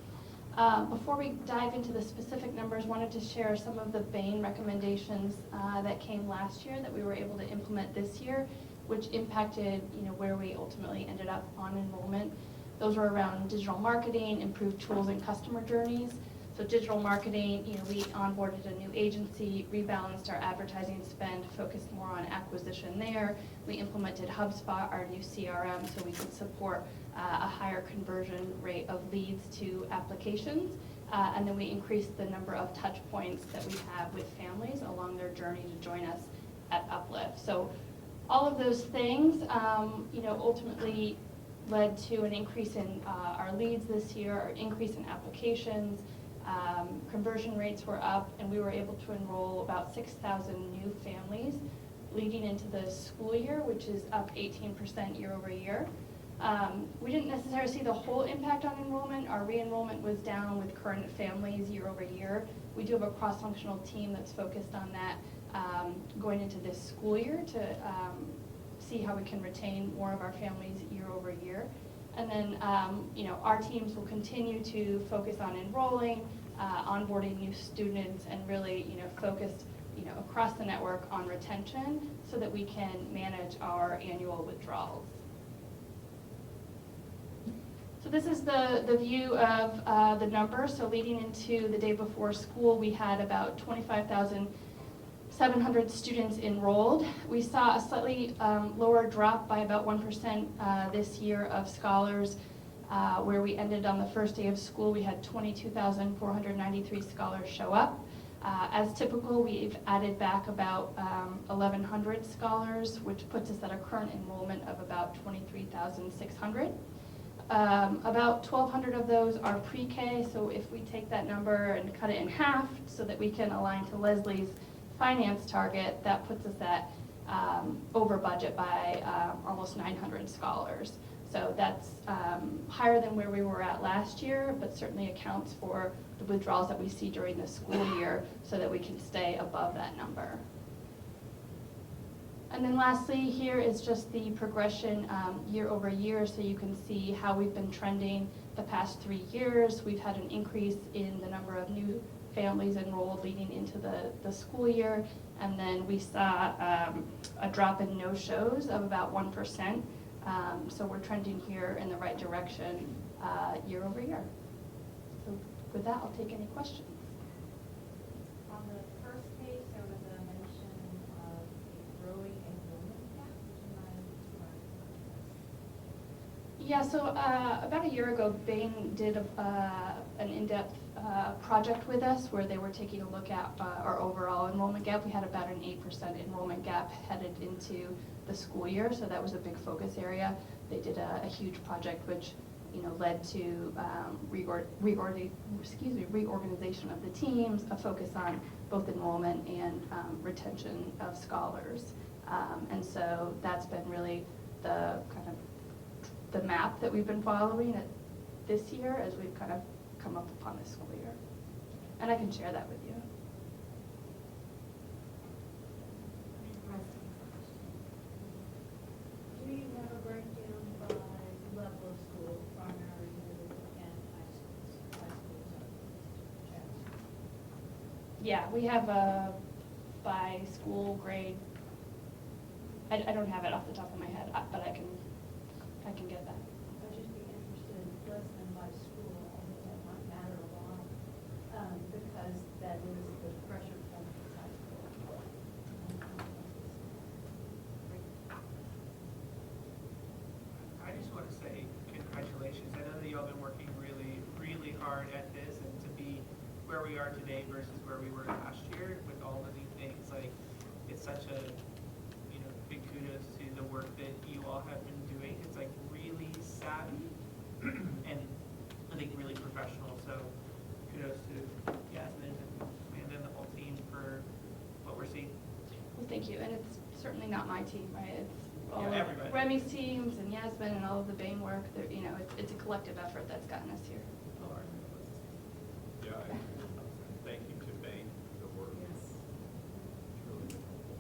Before we dive into the specific numbers, wanted to share some of the Bain recommendations that came last year that we were able to implement this year, which impacted, where we ultimately ended up on enrollment. Those were around digital marketing, improved tools and customer journeys. So digital marketing, we onboarded a new agency, rebalanced our advertising spend, focused more on acquisition there. We implemented HubSpot, our new CRM, so we could support a higher conversion rate of leads to applications. And then we increased the number of touch points that we have with families along their journey to join us at Uplift. So all of those things, ultimately led to an increase in our leads this year, an increase in applications. Conversion rates were up, and we were able to enroll about 6,000 new families leading into the school year, which is up 18% year over year. We didn't necessarily see the whole impact on enrollment. Our re-enrollment was down with current families year over year. We do have a cross-functional team that's focused on that going into this school year to see how we can retain more of our families year over year. And then, our teams will continue to focus on enrolling, onboarding new students, and really, focused, across the network on retention so that we can manage our annual withdrawals. So this is the view of the numbers. So leading into the day before school, we had about 25,700 students enrolled. We saw a slightly lower drop by about 1% this year of scholars where we ended on the first day of school, we had 22,493 scholars show up. As typical, we've added back about 1,100 scholars, which puts us at a current enrollment of about 23,600. About 1,200 of those are pre-K, so if we take that number and cut it in half so that we can align to Leslie's finance target, that puts us at over budget by almost 900 scholars. So that's higher than where we were at last year, but certainly accounts for the withdrawals that we see during the school year so that we can stay above that number. And then lastly, here is just the progression year over year, so you can see how we've been trending the past 3 years. We've had an increase in the number of new families enrolled leading into the school year, and then we saw a drop in no-shows of about 1%. So we're trending here in the right direction year over year. So with that, I'll take any questions. On the first page, there was a mention of a growing enrollment gap. Would you mind? Yeah, so about a year ago, Bain did an in-depth project with us where they were taking a look at our overall enrollment gap. We had about an 8% enrollment gap headed into the school year, so that was a big focus area. They did a huge project which led to reorganization of the teams, a focus on both enrollment and retention of scholars. And so that's been really the kind of the map that we've been following this year as we've kind of come up upon this school year. And I can share that with you. Do you have a breakdown by level of school, primary, middle, and high schools? Yeah, we have a by school grade. I don't have it off the top of my head, but I can get that. I'd just be interested in less than by school, although that might matter a lot, because that is the pressure point for high school. I just want to say congratulations. I know that y'all been working really, really hard at this, and to be where we are today versus where we were last year with all the new things, like it's such a big kudos to the work that you all have been doing. It's like really savvy and I think really professional. So kudos to Yasmin and Amanda and the whole team for what we're seeing. Well, thank you. And it's certainly not my team, right? It's all Yeah, of everybody. Remy's teams and Yasmin and all of the Bain work. It's a collective effort that's gotten us here. Yeah, thank you to Bain for the work. Yes. It's really been helpful.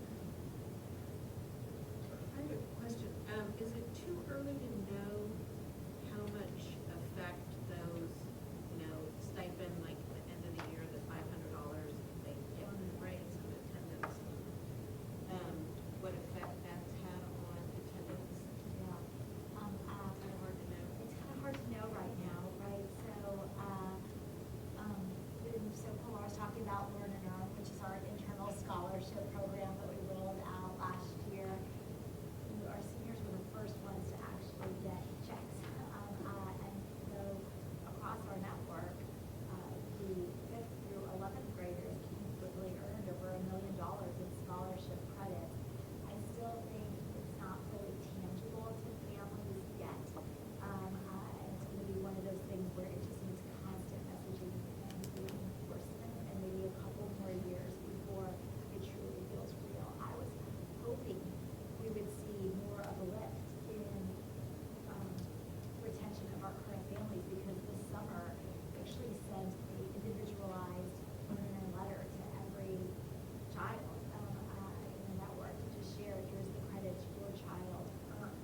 I have a question. Is it too early to know how much effect those, stipend, like at the end of the year, the $500 they get on the grades of attendance, what effect that's had on attendance? Yeah. Kind of hard to know. It's kind of hard to know right now, right? So Pilar was talking about Learn and Earn, which is our internal scholarship program that we rolled out last year. Our seniors were the first ones to actually get checks. And so across our network, the 5th through 11th graders cumulatively earned over $1 million in scholarship credits. I still think it's not fully tangible to families yet. And it's going to be one of those things where it just needs constant messaging and reinforcement, and maybe a couple more years before it truly feels real. I was hoping we would see more of a lift in retention of our current families, because this summer we actually sent a individualized Learn and Earn letter to every child in the network to just share, here's the credits your child earned.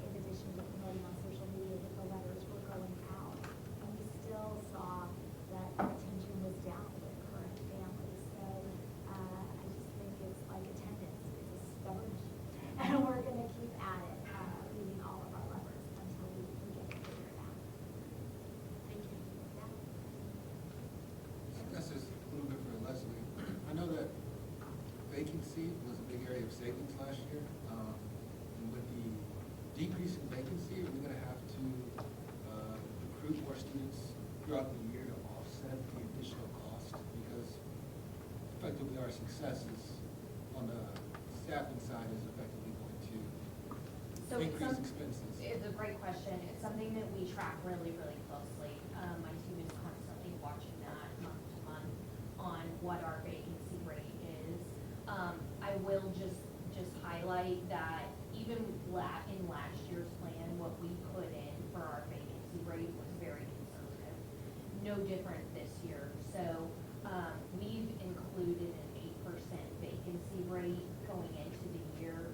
In addition to promoting on social media that the letters were going out. And we still saw that retention was down with current families. So I just think it's like attendance. It's a stubborn issue. And we're going to keep at it, using all of our levers until we get it figured out. Thank you. Yeah. I guess it's a little bit for Leslie. I know that vacancy was a big area of savings last year. And with the decrease in vacancy, are we going to have to recruit more students throughout the year to offset the additional cost? Because effectively our successes on the staffing side is effectively going to So increase expenses. It's a great question. It's something that we track really, really closely. My team is constantly watching that month to month on what our vacancy rate is. I will just highlight that even in last year's plan, what we put in for our vacancy rate was very conservative. No different this year. So we've included an 8% vacancy rate going into the year.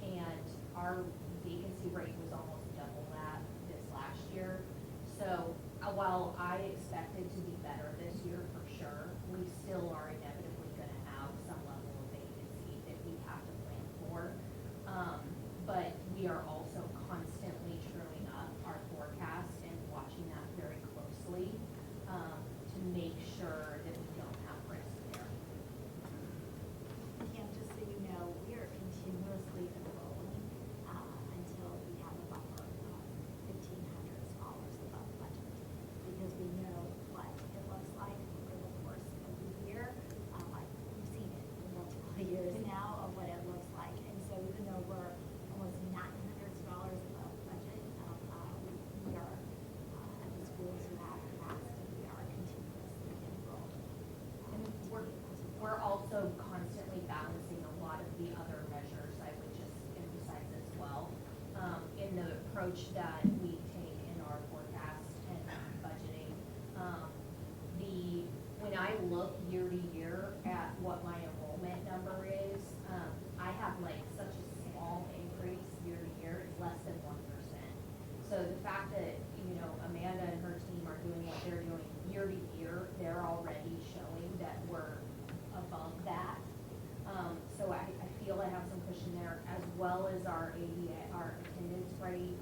And our vacancy rate was almost double that this last year. So while I expect it to be better this year for sure, we still are inevitably going to have some level of vacancy that we have to plan for. But we are also constantly truing up our forecast and watching that very closely to make sure that we don't have risk there. Kim, just so you know, we are continuously enrolling until we have a buffer of $1,500 above budget. Because we know what it looks like over the course of the year. Like we've seen it for multiple years now of what it looks like. And so even though we're almost $900 above budget, we are at the schools who have capacity, we are continuously enrolling. And we're also constantly balancing a lot of the other measures, I would just emphasize as well, in the approach that we take in our forecast and budgeting. When I look year to year at what my enrollment number is, I have like such a small increase year to year, it's less than 1%. So the fact that, Amanda and her team are doing what they're doing year to year, they're already showing that we're above that. So I feel I have some cushion there, as well as our ADA, our attendance rate.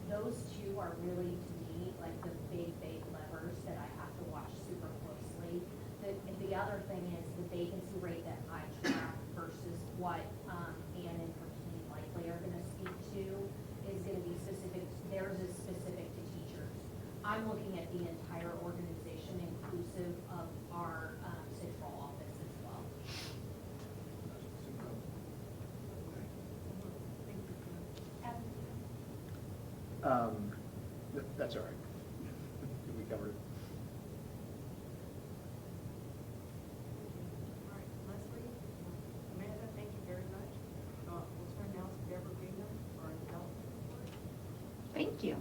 Those two are really, to me, like the big levers that I have to watch super closely. The other thing is the vacancy rate that I track versus what Ann and her team likely are going to speak to is going to be specific. Theirs is specific to teachers. I'm looking at the entire organization, inclusive of our central office as well. That's all right. We covered it. All right, Leslie, Amanda, thank you very much. We'll turn now to Deborah Greener for our development report. Thank you.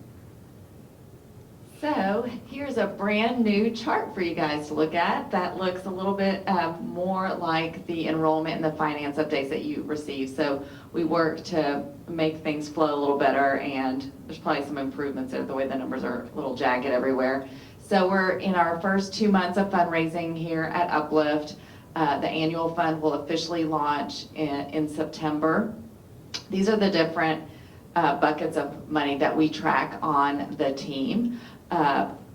So here's a brand new chart for you guys to look at that looks a little bit more like the enrollment and the finance updates that you receive. So we work to make things flow a little better, and there's probably some improvements there, the way the numbers are a little jagged everywhere. So we're in our first 2 months of fundraising here at Uplift. The annual fund will officially launch in September. These are the different buckets of money that we track on the team.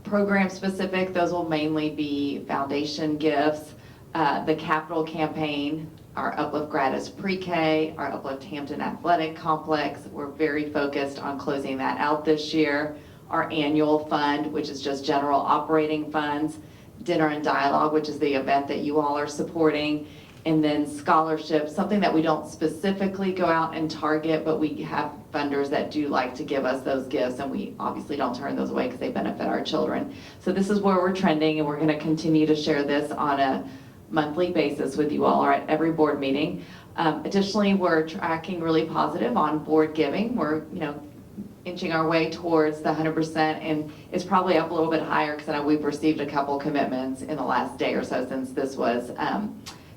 Program specific, those will mainly be foundation gifts, the capital campaign, our Uplift Gratis Pre-K, our Uplift Hampton Athletic Complex. We're very focused on closing that out this year. Our annual fund, which is just general operating funds, Dinner and Dialogue, which is the event that you all are supporting, and then scholarships, something that we don't specifically go out and target, but we have funders that do like to give us those gifts, and we obviously don't turn those away because they benefit our children. So this is where we're trending, and we're going to continue to share this on a monthly basis with you all, or at every board meeting. Additionally, we're tracking really positive on board giving. We're inching our way towards the 100%, and it's probably up a little bit higher because I know we've received a couple commitments in the last day or so since this was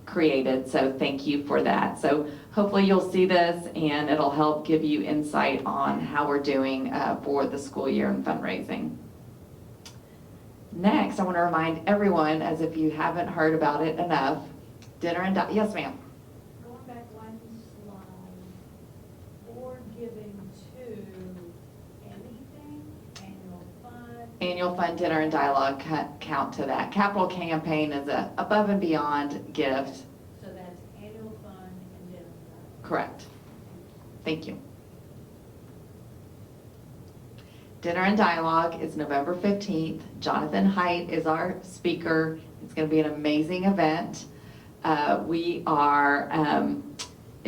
created, so thank you for that. So hopefully you'll see this and it'll help give you insight on how we're doing for the school year in fundraising. Next, I want to remind everyone, as if you haven't heard about it enough, Dinner and yes ma'am. Going back one slide, board giving to anything, annual fund. Annual fund, Dinner and Dialogue count to that. Capital campaign is a above and beyond gift. So that's annual fund and dinner and dialogue. Correct. Thank you. Dinner and Dialogue is November 15th. Jonathan Haidt is our speaker. It's going to be an amazing event. It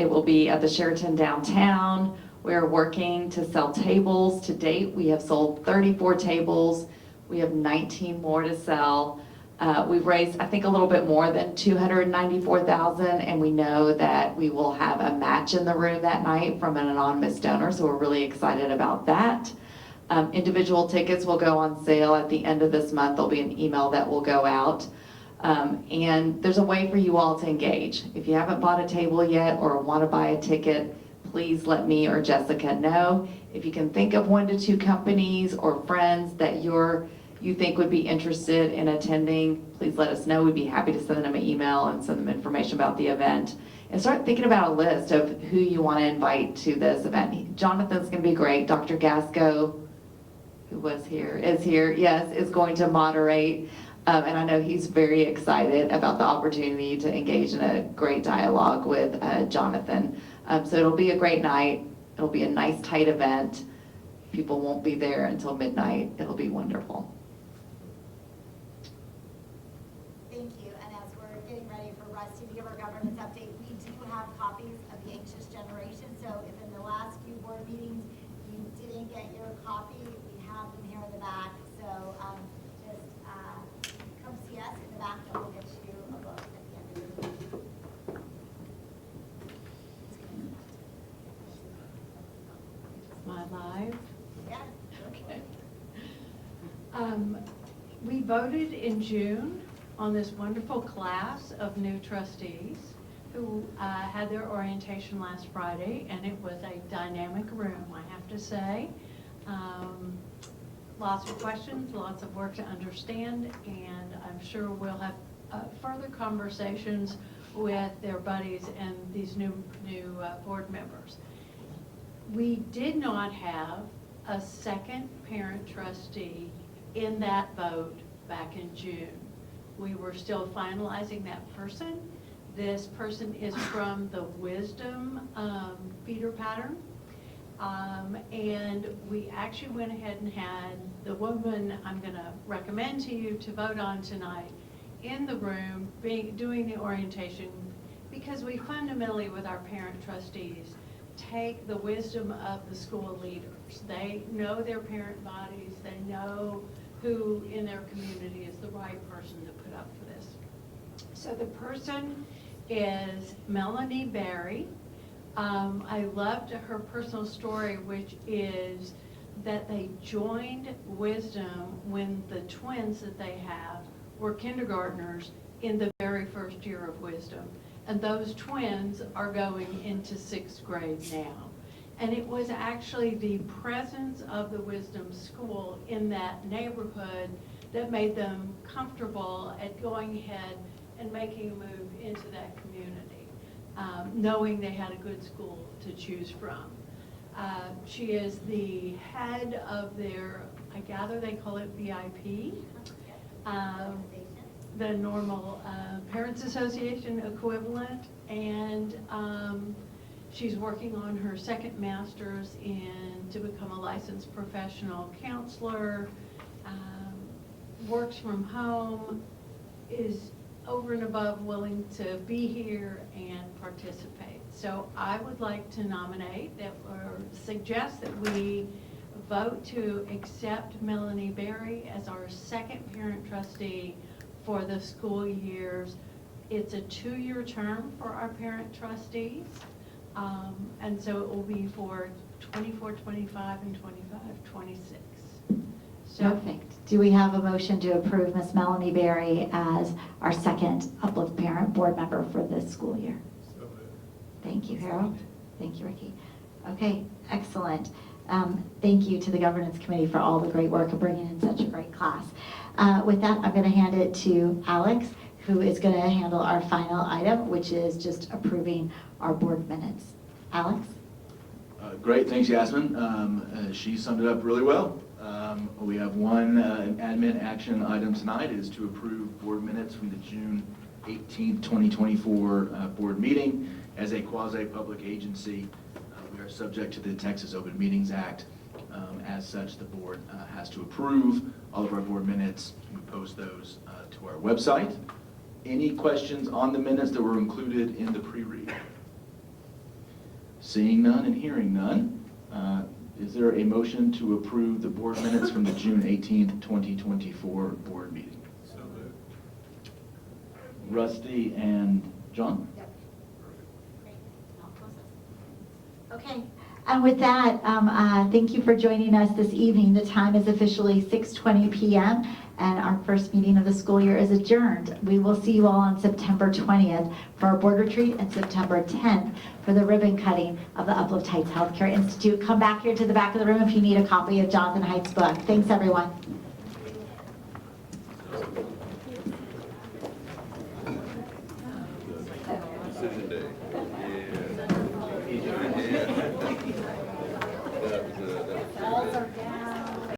will be at the Sheraton downtown. We're working to sell tables. To date, we have sold 34 tables. We have 19 more to sell. We've raised, I think, a little bit more than $294,000, and we know that we will have a match in the room that night from an anonymous donor, so we're really excited about that. Individual tickets will go on sale at the end of this month. There'll be an email that will go out. And there's a way for you all to engage. If you haven't bought a table yet or want to buy a ticket, please let me or Jessica know. If you can think of 1 to 2 companies or friends that you think would be interested in attending, please let us know. We'd be happy to send them an email and send them information about the event. And start thinking about a list of who you want to invite to this event. Jonathan's going to be great. Dr. Gasco, who is here, yes, is going to moderate. And I know he's very excited about the opportunity to engage in a great dialogue with Jonathan. So it'll be a great night. It'll be a nice, tight event. People won't be there until midnight. It'll be wonderful. Thank you. And as we're getting ready for Rusty to give our governance update, we do have copies of The Anxious Generation. So if in the last few board meetings you didn't get your copy, we have them here in the back. So just come see us in the back and we'll get you a book at the end of the meeting. Am I live? Yeah. Okay. We voted in June on this wonderful class of new trustees who had their orientation last Friday, and it was a dynamic room, I have to say. Lots of questions, lots of work to understand, and I'm sure we'll have further conversations with their buddies and these new board members. We did not have a second parent trustee in that vote back in June. We were still finalizing that person. This person is from the Wisdom feeder pattern. And we actually went ahead and had the woman I'm going to recommend to you to vote on tonight in the room doing the orientation, because we fundamentally, with our parent trustees, take the wisdom of the school leaders. They know their parent bodies. They know who in their community is the right person to put up for this. So the person is Melanie Berry. I loved her personal story, which is that they joined Wisdom when the twins that they have were kindergartners in the very first year of Wisdom. And those twins are going into 6th grade now. And it was actually the presence of the Wisdom School in that neighborhood that made them comfortable at going ahead and making a move into that community, knowing they had a good school to choose from. She is the head of their, I gather they call it VIP, the normal Parents Association equivalent, and she's working on her second master's to become a licensed professional counselor, works from home, is over and above willing to be here and participate. So I would like to nominate or suggest that we vote to accept Melanie Berry as our second parent trustee for the school years. It's a 2-year term for our parent trustees. And so it will be for 24, 25, and 25, 26. So, Perfect. Do we have a motion to approve Miss Melanie Berry as our second Uplift Parent Board member for this school year? So moved. Thank you, Harold. Thank you, Ricky. Okay, excellent. Thank you to the Governance Committee for all the great work of bringing in such a great class. With that, I'm going to hand it to Alex, who is going to handle our final item, which is just approving our board minutes. Alex? Great, thanks, Yasmin. She summed it up really well. We have one admin action item tonight, is to approve board minutes from the June 18th, 2024 board meeting. As a quasi-public agency, we are subject to the Texas Open Meetings Act, As such, the board has to approve all of our board minutes. We post those to our website. Any questions on the minutes that were included in the pre-read? Seeing none and hearing none, is there a motion to approve the board minutes from the June 18th, 2024 board meeting? So moved. Rusty and John? Okay, and with that, thank you for joining us this evening. The time is officially 6:20 p.m. and our first meeting of the school year is adjourned. We will see you all on September 20th for our board retreat and September 10th for the ribbon cutting of the Uplift Heights Healthcare Institute. Come back here to the back of the room if you need a copy of Jonathan Haidt's book. Thanks, everyone.